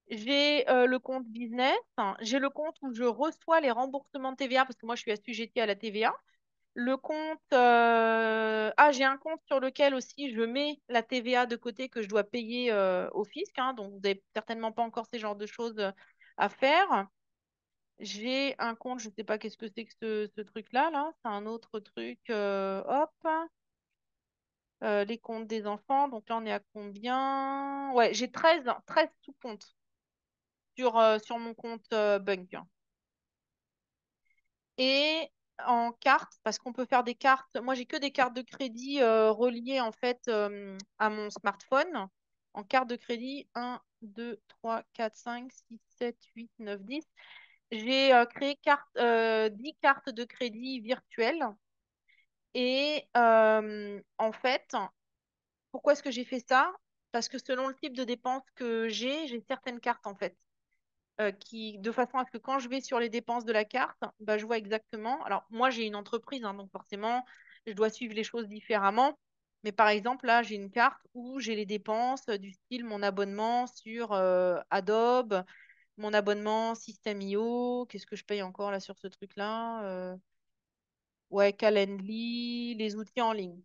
J'ai le compte business. J'ai le compte où je reçois les remboursements de TVA parce que moi je suis assujettie à la TVA. Le compte j'ai un compte sur lequel aussi je mets la TVA de côté que je dois payer au fisc, hein. Donc vous n'avez certainement pas encore ces genres de choses à faire. J'ai un compte, je ne sais pas qu'est-ce que c'est que ce truc-là, là. C'est un autre truc. Hop. Les comptes des enfants. Donc là, on est à combien? Ouais, j'ai 13 sous-comptes sur mon compte Bunk. Et en carte, parce qu'on peut faire des cartes. Moi, j'ai que des cartes de crédit reliées en fait à mon smartphone. En carte de crédit, 1, 2, 3, 4, 5, 6, 7, 8, 9, 10. J'ai créé 10 cartes de crédit virtuelles. Et en fait, pourquoi est-ce que j'ai fait ça? Parce que selon le type de dépenses que j'ai certaines cartes en fait, de façon à ce que quand je vais sur les dépenses de la carte, bah, je vois exactement. Alors moi j'ai une entreprise, hein, donc forcément je dois suivre les choses différemment. Mais par exemple là j'ai une carte où j'ai les dépenses du style mon abonnement sur Adobe, mon abonnement System.io, qu'est-ce que je paye encore là sur ce truc-là? Ouais, Calendly, les outils en ligne.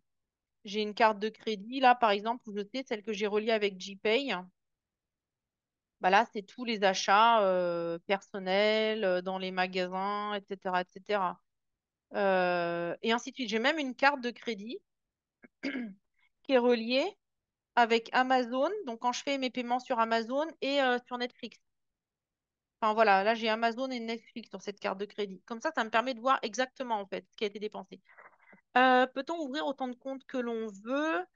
J'ai une carte de crédit, là, par exemple, où je sais, celle que j'ai reliée avec GPay. Bah là, c'est tous les achats personnels dans les magasins, etc., etc. Et ainsi de suite. J'ai même une carte de crédit qui est reliée avec Amazon. Donc, quand je fais mes paiements sur Amazon et sur Netflix. Enfin, voilà, là, j'ai Amazon et Netflix sur cette carte de crédit. Comme ça me permet de voir exactement, en fait, ce qui a été dépensé. Peut-on ouvrir autant de comptes que l'on veut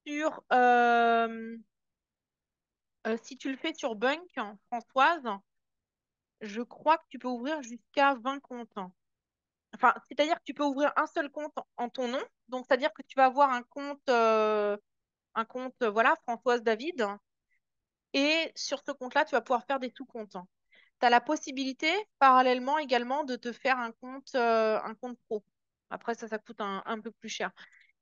sur... si tu le fais sur Bunk, Françoise, je crois que tu peux ouvrir jusqu'à 20 comptes. Enfin, c'est-à-dire que tu peux ouvrir un seul compte en ton nom. Donc, c'est-à-dire que tu vas avoir un compte, voilà, Françoise David. Et sur ce compte-là, tu vas pouvoir faire des sous-comptes. Tu as la possibilité, parallèlement également, de te faire un compte pro. Après, ça coûte un peu plus cher.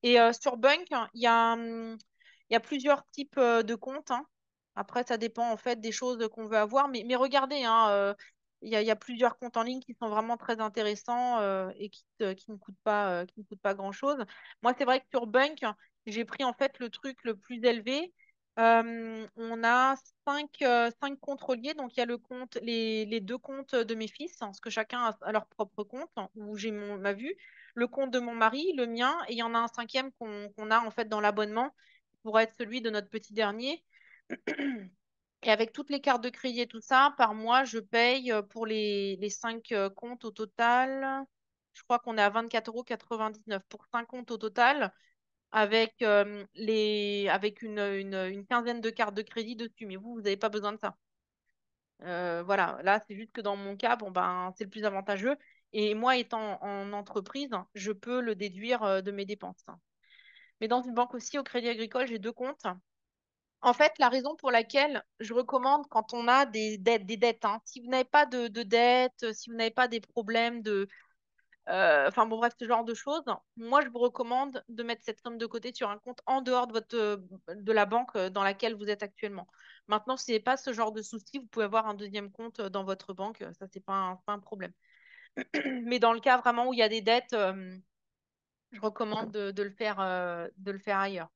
Et sur Bunk, il y a plusieurs types de comptes, hein. Après, ça dépend en fait des choses qu'on veut avoir. Mais regardez, hein, il y a plusieurs comptes en ligne qui sont vraiment très intéressants et qui ne coûtent pas grand-chose. Moi, c'est vrai que sur Bunk, j'ai pris en fait le truc le plus élevé. On a cinq comptes reliés. Donc, il y a les deux comptes de mes fils, hein, parce que chacun a leur propre compte, hein, où j'ai ma vue, le compte de mon mari, le mien, et il y en a un cinquième qu'on a en fait dans l'abonnement pour être celui de notre petit dernier. Et avec toutes les cartes de crédit et tout ça, par mois, je paye pour les cinq comptes au total. Je crois qu'on est à 24,99 € pour 5 comptes au total, avec une quinzaine de cartes de crédit dessus. Mais vous n'avez pas besoin de ça. Voilà, là, c'est juste que dans mon cas, bon, ben, c'est le plus avantageux. Et moi, étant en entreprise, je peux le déduire de mes dépenses. Mais dans une banque aussi, au Crédit Agricole, j'ai deux comptes. En fait, la raison pour laquelle je recommande quand on a des dettes, hein, si vous n'avez pas de dettes, si vous n'avez pas des problèmes enfin bon, bref, ce genre de choses, moi, je vous recommande de mettre cette somme de côté sur un compte en dehors de la banque dans laquelle vous êtes actuellement. Maintenant, si ce n'est pas ce genre de souci, vous pouvez avoir un deuxième compte dans votre banque, ça, c'est pas un problème. Mais dans le cas vraiment où il y a des dettes, je recommande de le faire ailleurs.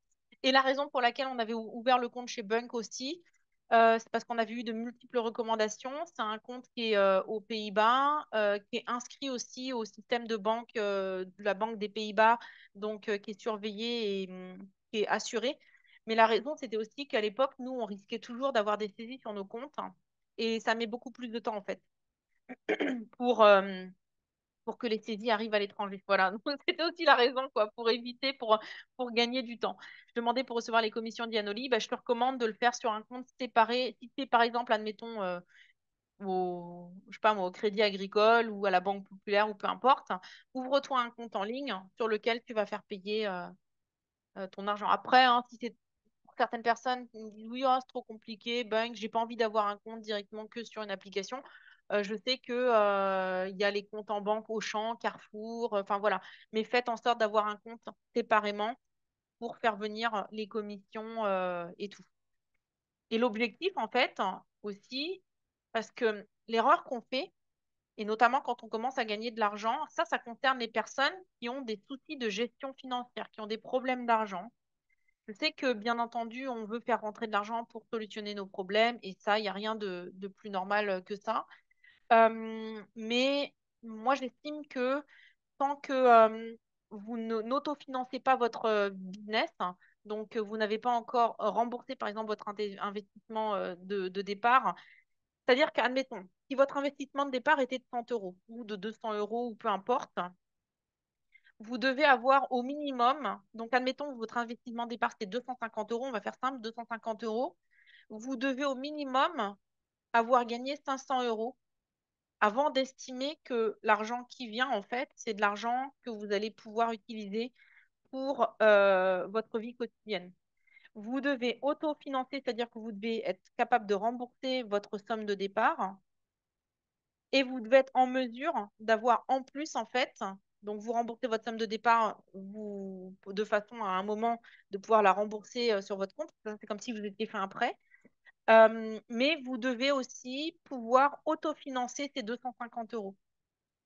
Et la raison pour laquelle on avait ouvert le compte chez Bunk aussi, c'est parce qu'on avait eu de multiples recommandations. C'est un compte qui est aux Pays-Bas, qui est inscrit aussi au système de banque de la Banque des Pays-Bas, donc qui est surveillé et qui est assuré. Mais la raison, c'était aussi qu'à l'époque, nous, on risquait toujours d'avoir des saisies sur nos comptes, hein, et ça met beaucoup plus de temps en fait pour, euh, pour que les saisies arrivent à l'étranger. Voilà, donc c'était aussi la raison, quoi, pour éviter, pour gagner du temps. Je demandais pour recevoir les commissions d'Ianoli, bah, je te recommande de le faire sur un compte séparé. Si c'est par exemple, admettons, je sais pas, moi, au Crédit Agricole ou à la Banque Populaire ou peu importe, ouvre-toi un compte en ligne sur lequel tu vas faire payer ton argent. Après, hein, si c'est pour certaines personnes qui me disent oui, oh, c'est trop compliqué, Bank, j'ai pas envie d'avoir un compte directement que sur une application. Je sais que il y a les comptes en banque Auchan, Carrefour, enfin voilà. Mais faites en sorte d'avoir un compte séparément pour faire venir les commissions et tout. Et l'objectif, en fait, aussi, parce que l'erreur qu'on fait, et notamment quand on commence à gagner de l'argent, ça concerne les personnes qui ont des soucis de gestion financière, qui ont des problèmes d'argent. Je sais que, bien entendu, on veut faire rentrer de l'argent pour solutionner nos problèmes, et ça, il n'y a rien de plus normal que ça. Mais moi, j'estime que tant que vous n'autofinancez pas votre business, hein, donc vous n'avez pas encore remboursé, par exemple, votre investissement de départ, c'est-à-dire qu'admettons, si votre investissement de départ était de 100 euros ou de 200 euros ou peu importe, vous devez avoir au minimum, donc admettons que votre investissement de départ c'était 250 euros, on va faire simple, 250 euros, vous devez au minimum avoir gagné 500 euros avant d'estimer que l'argent qui vient, en fait, c'est de l'argent que vous allez pouvoir utiliser pour votre vie quotidienne. Vous devez autofinancer, c'est-à-dire que vous devez être capable de rembourser votre somme de départ et vous devez être en mesure d'avoir en plus, en fait, donc vous remboursez votre somme de départ de façon à un moment de pouvoir la rembourser sur votre compte. C'est comme si vous étiez fait un prêt. Mais vous devez aussi pouvoir autofinancer ces 250 euros.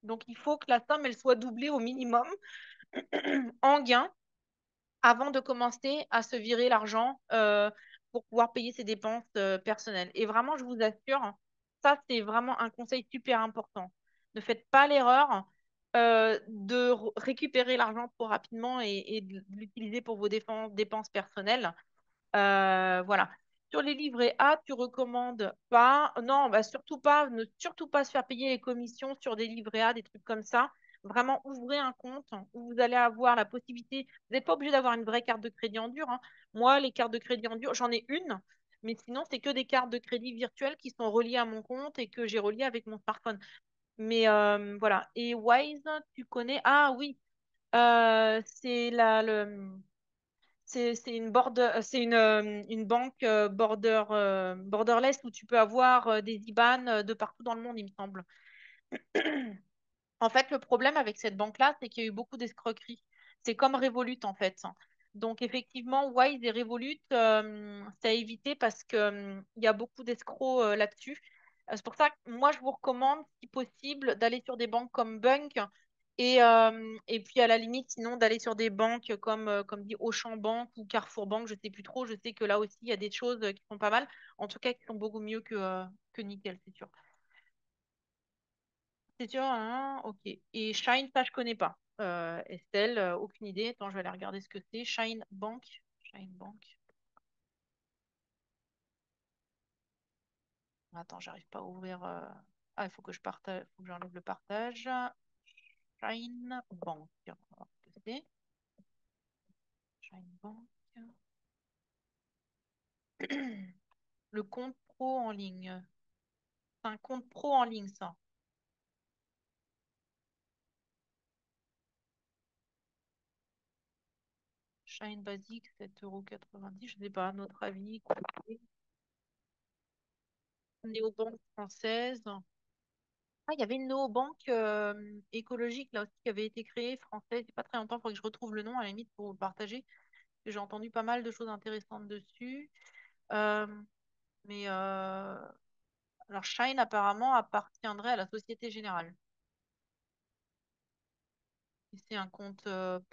Donc, il faut que la somme, elle soit doublée au minimum en gain avant de commencer à se virer l'argent pour pouvoir payer ses dépenses personnelles. Et vraiment, je vous assure, ça, c'est vraiment un conseil super important. Ne faites pas l'erreur de récupérer l'argent trop rapidement et de l'utiliser pour vos dépenses personnelles. Voilà. Sur les livrets A, tu recommandes pas, non, bah surtout pas, ne surtout pas se faire payer les commissions sur des livrets A, des trucs comme ça. Vraiment, ouvrez un compte où vous allez avoir la possibilité. Vous n'êtes pas obligé d'avoir une vraie carte de crédit en dur, hein. Moi, les cartes de crédit en dur, j'en ai une, mais sinon, c'est que des cartes de crédit virtuelles qui sont reliées à mon compte et que j'ai reliées avec mon smartphone. Mais voilà. Et Wise, tu connais? Ah oui, c'est c'est une banque borderless où tu peux avoir des IBAN de partout dans le monde, il me semble. En fait, le problème avec cette banque-là, c'est qu'il y a eu beaucoup d'escroqueries. C'est comme Revolut, en fait. Donc, effectivement, Wise et Revolut, c'est à éviter parce que, il y a beaucoup d'escrocs là-dessus. C'est pour ça que moi, je vous recommande, si possible, d'aller sur des banques comme Bunk et puis, à la limite, sinon, d'aller sur des banques comme dit Auchan Bank ou Carrefour Bank, je sais plus trop. Je sais que là aussi, il y a des choses qui sont pas mal. En tout cas, qui sont beaucoup mieux que Nickel, c'est sûr. C'est sûr, hein, ok. Et Shine, ça, je connais pas. Estelle, aucune idée. Attends, je vais aller regarder ce que c'est. Shine Bank. Shine Bank. Attends, j'arrive pas à ouvrir. Ah, il faut que je partage. Faut que j'enlève le partage. Shine Bank. On va voir ce que c'est. Shine Bank. Le compte pro en ligne. C'est un compte pro en ligne, ça. Shine basique, 7,90 €. Je sais pas, à notre avis. Quoi. Néobanque française. Ah, il y avait une néobanque écologique là aussi qui avait été créée, française, il n'y a pas très longtemps. Il faudrait que je retrouve le nom à la limite pour vous le partager. J'ai entendu pas mal de choses intéressantes dessus. Euh, mais alors Shine apparemment appartiendrait à la Société Générale. Et c'est un compte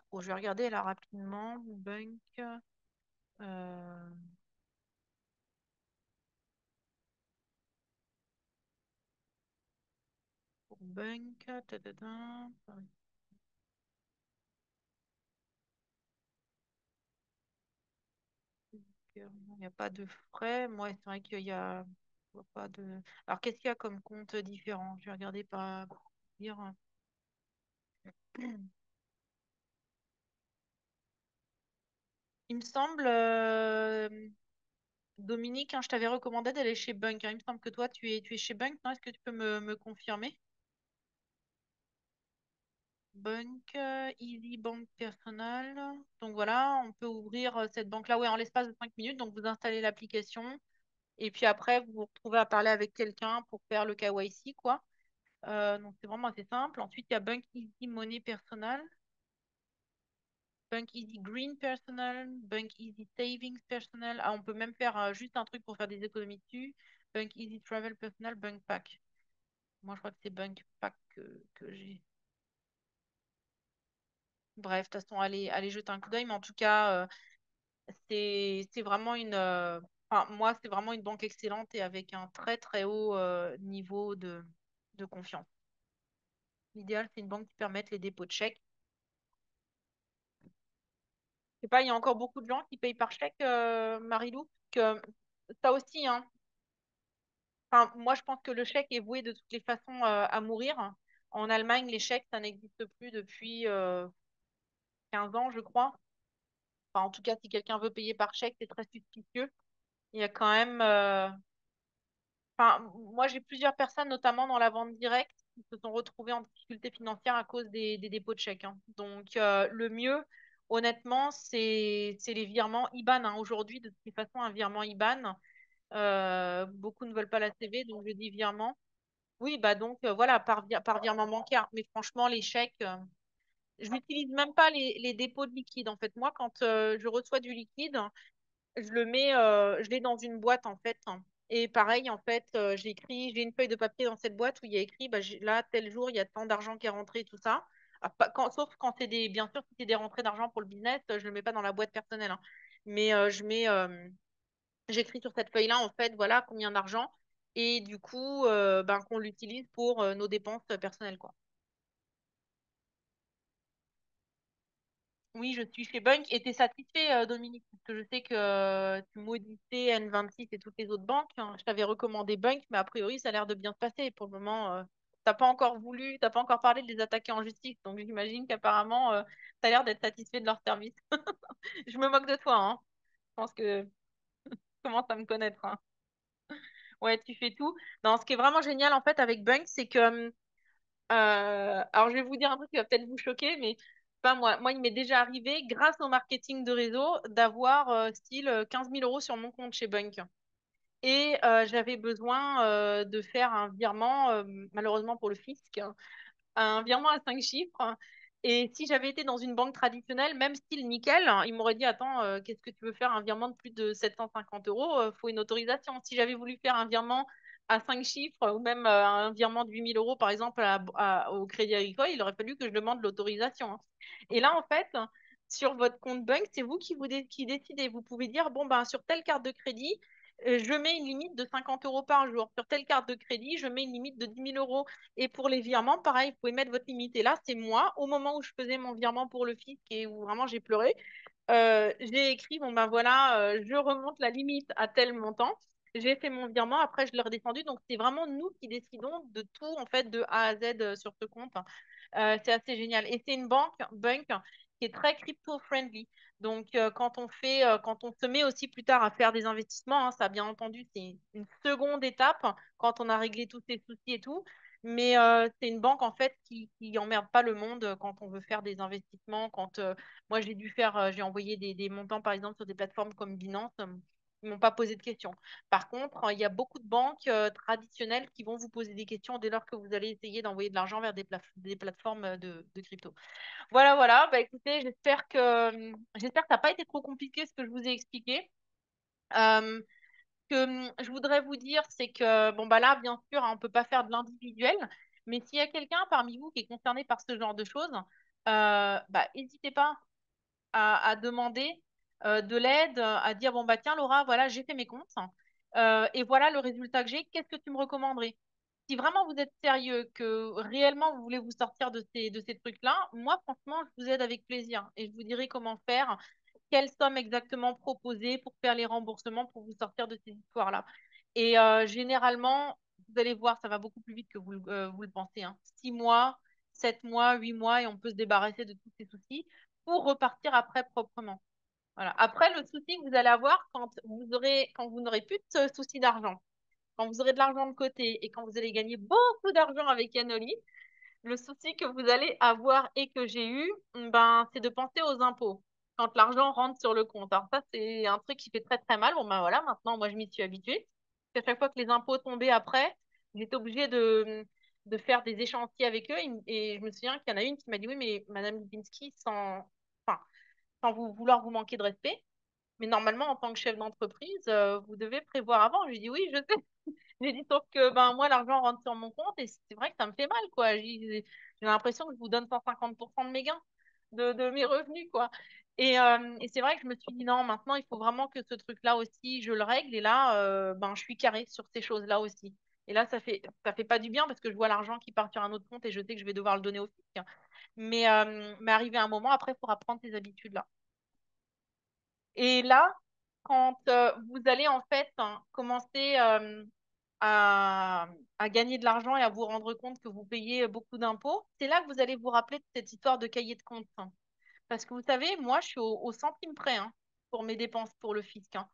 pro. Je vais regarder là rapidement. Bank. euh, pour Bank. Ta-ta-ta. Il n'y a pas de frais. Moi, c'est vrai qu'il y a je vois pas de. Alors, qu'est-ce qu'il y a comme compte différent? Je vais regarder pour dire. Il me semble, Dominique, hein, je t'avais recommandé d'aller chez Bunk. Hein. Il me semble que toi, tu es chez Bunk, non? Est-ce que tu peux me confirmer? Bunk, Easy Bank Personnel. Donc voilà, on peut ouvrir cette banque-là ouais, en l'espace de 5 minutes. Donc vous installez l'application et puis après, vous vous retrouvez à parler avec quelqu'un pour faire le KYC, quoi. Donc c'est vraiment assez simple. Ensuite, il y a Bunk Easy Money Personnel. Bunk Easy Green Personal, Bunk Easy Savings Personal. Ah, on peut même faire juste un truc pour faire des économies dessus. Bunk Easy Travel Personal, Bunk Pack. Moi, je crois que c'est Bunk Pack que j'ai. Bref, de toute façon, allez jeter un coup d'œil. Mais en tout cas, c'est vraiment enfin, moi, c'est vraiment une banque excellente et avec un très, très haut niveau de confiance. L'idéal, c'est une banque qui permette les dépôts de chèques. Je sais pas, il y a encore beaucoup de gens qui payent par chèque, Marilou. Que, ça aussi, hein. Enfin, moi, je pense que le chèque est voué de toutes les façons à mourir. En Allemagne, les chèques, ça n'existe plus depuis 15 ans, je crois. Enfin, en tout cas, si quelqu'un veut payer par chèque, c'est très suspicieux. Il y a quand même... Enfin, moi, j'ai plusieurs personnes, notamment dans la vente directe, qui se sont retrouvées en difficulté financière à cause des dépôts de chèques. Hein. Donc, le mieux, honnêtement, c'est les virements IBAN. Hein. Aujourd'hui, de toute façon, un virement IBAN, beaucoup ne veulent pas la CV, donc je dis virement. Oui, bah donc voilà, par virement bancaire. Mais franchement, les chèques, je n'utilise même pas les dépôts de liquide. En fait, moi, quand je reçois du liquide, je l'ai dans une boîte en fait. Et pareil, en fait, j'ai une feuille de papier dans cette boîte où il y a écrit, bah, là, tel jour, il y a tant d'argent qui est rentré, tout ça. Ah, sauf quand c'est bien sûr, si c'est des rentrées d'argent pour le business, je le mets pas dans la boîte personnelle. Hein. Mais j'écris sur cette feuille-là, en fait, voilà combien d'argent. Et du coup, ben, qu'on l'utilise pour nos dépenses personnelles, quoi. Oui, je suis chez Bunk. Et t'es satisfait, Dominique? Parce que je sais que tu maudissais N26 et toutes les autres banques. Hein. Je t'avais recommandé Bunk, mais a priori, ça a l'air de bien se passer. Pour le moment, t'as pas encore parlé de les attaquer en justice. Donc, j'imagine qu'apparemment, t'as l'air d'être satisfait de leur service. Je me moque de toi, hein. Je pense que tu commences à me connaître, hein. Ouais, tu fais tout. Non, ce qui est vraiment génial, en fait, avec Bunk, c'est que alors, je vais vous dire un truc qui va peut-être vous choquer, mais pas moi. Moi, il m'est déjà arrivé, grâce au marketing de réseau, d'avoir style 15 000 euros sur mon compte chez Bunk. Et j'avais besoin de faire un virement, malheureusement pour le fisc, un virement à 5 chiffres. Et si j'avais été dans une banque traditionnelle, même style nickel, ils m'auraient dit, attends, qu'est-ce que tu veux faire un virement de plus de 750 euros? Faut une autorisation. Si j'avais voulu faire un virement à 5 chiffres ou même un virement de 8 000 euros, par exemple, au Crédit Agricole, il aurait fallu que je demande l'autorisation. Hein. Et là, en fait, sur votre compte banque, c'est vous qui décidez. Vous pouvez dire, bon, ben, sur telle carte de crédit, je mets une limite de 50 euros par jour. Sur telle carte de crédit, je mets une limite de 10 000 euros. Et pour les virements, pareil, vous pouvez mettre votre limite. Et là, c'est moi, au moment où je faisais mon virement pour le fisc et où vraiment j'ai pleuré, j'ai écrit, bon ben voilà, je remonte la limite à tel montant. J'ai fait mon virement, après je l'ai redescendu. Donc c'est vraiment nous qui décidons de tout, en fait, de A à Z sur ce compte. C'est assez génial. Et c'est une banque qui est très crypto-friendly. Donc quand on se met aussi plus tard à faire des investissements, hein, ça bien entendu, c'est une seconde étape quand on a réglé tous ces soucis et tout. Mais c'est une banque en fait qui emmerde pas le monde quand on veut faire des investissements. Quand moi j'ai dû faire, j'ai envoyé des montants par exemple sur des plateformes comme Binance, ils m'ont pas posé de questions. Par contre, il y a beaucoup de banques traditionnelles qui vont vous poser des questions dès lors que vous allez essayer d'envoyer de l'argent vers des plateformes de crypto. Voilà, voilà. Bah écoutez, j'espère que ça n'a pas été trop compliqué ce que je vous ai expliqué. Euh, je voudrais vous dire, c'est que, bon, bah là, bien sûr, hein, on peut pas faire de l'individuel, mais s'il y a quelqu'un parmi vous qui est concerné par ce genre de choses, bah, n'hésitez pas à demander de l'aide, à dire, bon, bah tiens, Laura, voilà, j'ai fait mes comptes, et voilà le résultat que j'ai, qu'est-ce que tu me recommanderais? Si vraiment vous êtes sérieux, que réellement vous voulez vous sortir de ces trucs-là, moi, franchement, je vous aide avec plaisir et je vous dirai comment faire, quelle somme exactement proposer pour faire les remboursements pour vous sortir de ces histoires-là. Et généralement, vous allez voir, ça va beaucoup plus vite que vous le pensez, hein. 6 mois, 7 mois, 8 mois, et on peut se débarrasser de tous ces soucis pour repartir après proprement. Voilà. Après, le souci que vous allez avoir quand vous n'aurez plus de soucis d'argent, quand vous aurez de l'argent de côté et quand vous allez gagner beaucoup d'argent avec Yanoli, le souci que vous allez avoir et que j'ai eu, ben, c'est de penser aux impôts quand l'argent rentre sur le compte. Alors ça, c'est un truc qui fait très très mal. Bon, ben voilà, maintenant, moi, je m'y suis habituée. À chaque fois que les impôts tombaient après, j'étais obligée de faire des échéanciers avec eux. Et je me souviens qu'il y en a une qui m'a dit, oui, mais Madame Lipinski, enfin, sans vouloir vous manquer de respect, mais normalement, en tant que chef d'entreprise, vous devez prévoir avant. Je lui ai dit, oui, je sais. J'ai dit, sauf que ben, moi, l'argent rentre sur mon compte et c'est vrai que ça me fait mal, quoi. J'ai l'impression que je vous donne 150% de mes gains, de mes revenus, quoi. Et c'est vrai que je me suis dit, non, maintenant, il faut vraiment que ce truc-là aussi, je le règle. Et là, ben, je suis carrée sur ces choses-là aussi. Et là, ça fait pas du bien parce que je vois l'argent qui part sur un autre compte et je sais que je vais devoir le donner au fisc. Mais arrivé un moment, après, il faut apprendre ces habitudes-là. Et là, quand vous allez en fait hein, commencer à, à gagner de l'argent et à vous rendre compte que vous payez beaucoup d'impôts, c'est là que vous allez vous rappeler de cette histoire de cahier de compte, hein. Parce que vous savez, moi, je suis au centime près hein, pour mes dépenses pour le fisc, hein.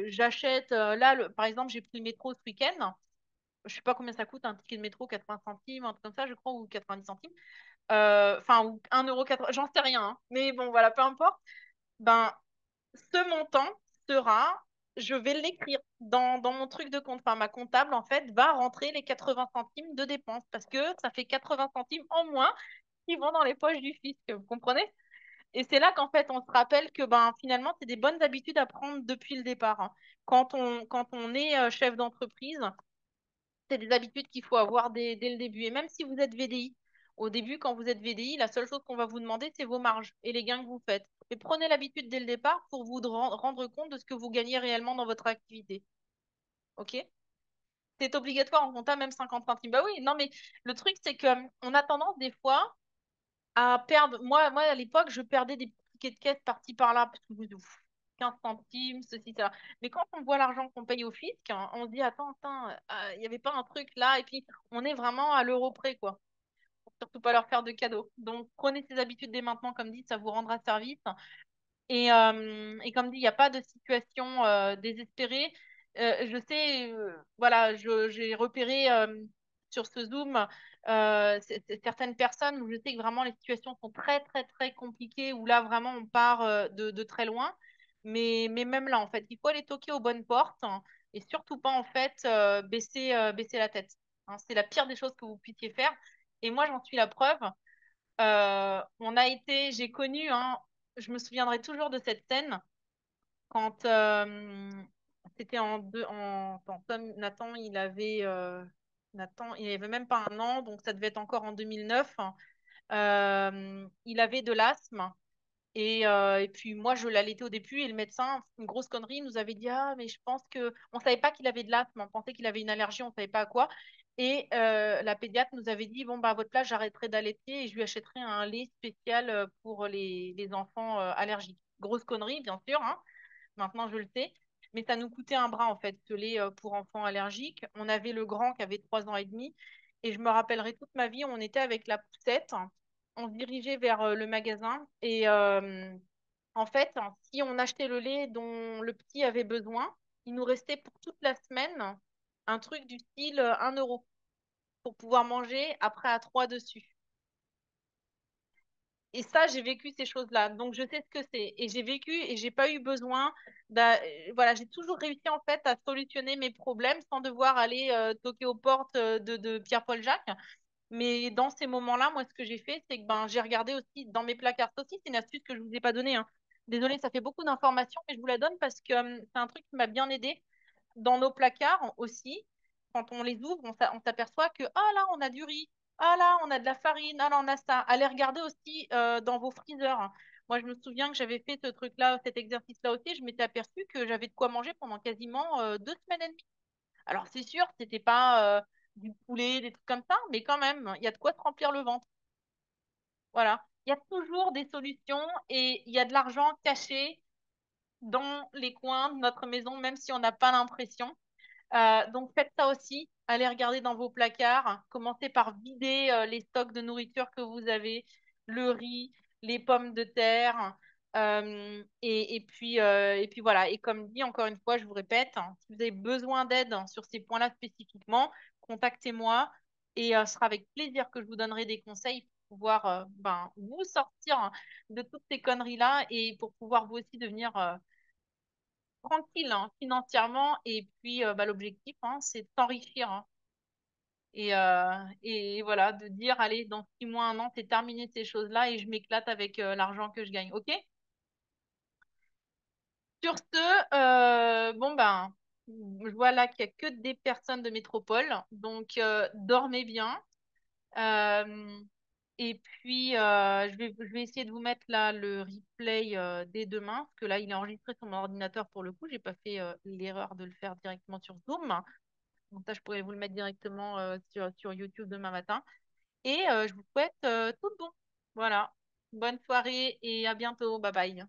J'achète, là, par exemple, j'ai pris le métro ce week-end. Je sais pas combien ça coûte un ticket de métro, 80 centimes, un truc comme ça, je crois, ou 90 centimes. Enfin, ou 1,80 €, j'en sais rien, hein. Mais bon, voilà, peu importe. Ben, ce montant sera, je vais l'écrire dans mon truc de compte. Enfin, ma comptable, en fait, va rentrer les 80 centimes de dépenses parce que ça fait 80 centimes en moins qui vont dans les poches du fisc. Vous comprenez? Et c'est là qu'en fait, on se rappelle que ben, finalement, c'est des bonnes habitudes à prendre depuis le départ, hein. Quand on est chef d'entreprise, c'est des habitudes qu'il faut avoir dès le début. Et même si vous êtes VDI, au début, quand vous êtes VDI, la seule chose qu'on va vous demander, c'est vos marges et les gains que vous faites. Mais prenez l'habitude dès le départ pour vous rendre compte de ce que vous gagnez réellement dans votre activité. OK? C'est obligatoire en compta, même 50 centimes. Bah oui, non, mais le truc, c'est que on a tendance des fois à perdre. Moi à l'époque, je perdais des petits tickets de caisse par-ci par-là, parce que 15 centimes, ceci, cela. Mais quand on voit l'argent qu'on paye au fisc, hein, on se dit, attends, attends, il n'y avait pas un truc là, et puis on est vraiment à l'euro près, quoi. Faut surtout pas leur faire de cadeaux. Donc prenez ces habitudes dès maintenant, comme dit, ça vous rendra service. Et comme dit, il n'y a pas de situation désespérée. Je sais, voilà, j'ai repéré sur ce Zoom certaines personnes où je sais que vraiment les situations sont très, très, très compliquées, où là, vraiment, on part de très loin. Mais même là, en fait, il faut aller toquer aux bonnes portes hein, et surtout pas, en fait, baisser la tête, hein. C'est la pire des choses que vous puissiez faire. Et moi, j'en suis la preuve. J'ai connu, hein, je me souviendrai toujours de cette scène quand c'était attends, Nathan, il avait même pas un an, donc ça devait être encore en 2009, hein. Il avait de l'asthme et puis moi je l'allaitais au début et le médecin, une grosse connerie, il nous avait dit ah mais je pense que on savait pas qu'il avait de l'asthme, on pensait qu'il avait une allergie, on savait pas à quoi. Et la pédiatre nous avait dit bon bah à votre place j'arrêterai d'allaiter et je lui achèterai un lait spécial pour les enfants allergiques. Grosse connerie bien sûr, hein. Maintenant je le sais, mais ça nous coûtait un bras en fait ce lait pour enfants allergiques. On avait le grand qui avait 3 ans et demi et je me rappellerai toute ma vie, on était avec la poussette, on se dirigeait vers le magasin et en fait, si on achetait le lait dont le petit avait besoin, il nous restait pour toute la semaine un truc du style 1 euro. pour pouvoir manger après à trois dessus. Et ça, j'ai vécu ces choses-là. Donc, je sais ce que c'est. Et j'ai vécu et j'ai pas eu besoin voilà, j'ai toujours réussi en fait à solutionner mes problèmes sans devoir aller toquer aux portes de Pierre-Paul Jacques. Mais dans ces moments-là, moi, ce que j'ai fait, c'est que ben, j'ai regardé aussi dans mes placards. Ça aussi, c'est une astuce que je vous ai pas donnée, hein. Désolée, ça fait beaucoup d'informations, mais je vous la donne parce que c'est un truc qui m'a bien aidé. Dans nos placards aussi, quand on les ouvre, on s'aperçoit que, ah là, on a du riz, ah là, on a de la farine, ah là, on a ça. Allez regarder aussi dans vos freezers. Moi, je me souviens que j'avais fait ce truc-là, cet exercice-là aussi. Je m'étais aperçue que j'avais de quoi manger pendant quasiment 2 semaines et demie. Alors, c'est sûr, c'était pas du poulet, des trucs comme ça, mais quand même, il y a de quoi se remplir le ventre. Voilà. Il y a toujours des solutions et il y a de l'argent caché dans les coins de notre maison, même si on n'a pas l'impression. Donc faites ça aussi. Allez regarder dans vos placards. Commencez par vider les stocks de nourriture que vous avez, le riz, les pommes de terre. Et puis voilà. Et comme dit, encore une fois, je vous répète, hein, si vous avez besoin d'aide sur ces points-là spécifiquement, contactez-moi et ce sera avec plaisir que je vous donnerai des conseils pour pouvoir ben, vous sortir hein, de toutes ces conneries-là et pour pouvoir vous aussi devenir tranquille hein, financièrement. Et puis, bah, l'objectif, hein, c'est de s'enrichir. Hein. Et voilà, de dire, allez, dans 6 mois, un an, c'est terminé ces choses-là et je m'éclate avec l'argent que je gagne. OK? Sur ce, bon, ben, je vois là qu'il n'y a que des personnes de métropole. Donc, dormez bien. Euh, et puis, je vais essayer de vous mettre là le replay dès demain, parce que là, il est enregistré sur mon ordinateur pour le coup. J'ai pas fait l'erreur de le faire directement sur Zoom. Donc ça, je pourrais vous le mettre directement sur YouTube demain matin. Et je vous souhaite tout bon. Voilà. Bonne soirée et à bientôt. Bye bye.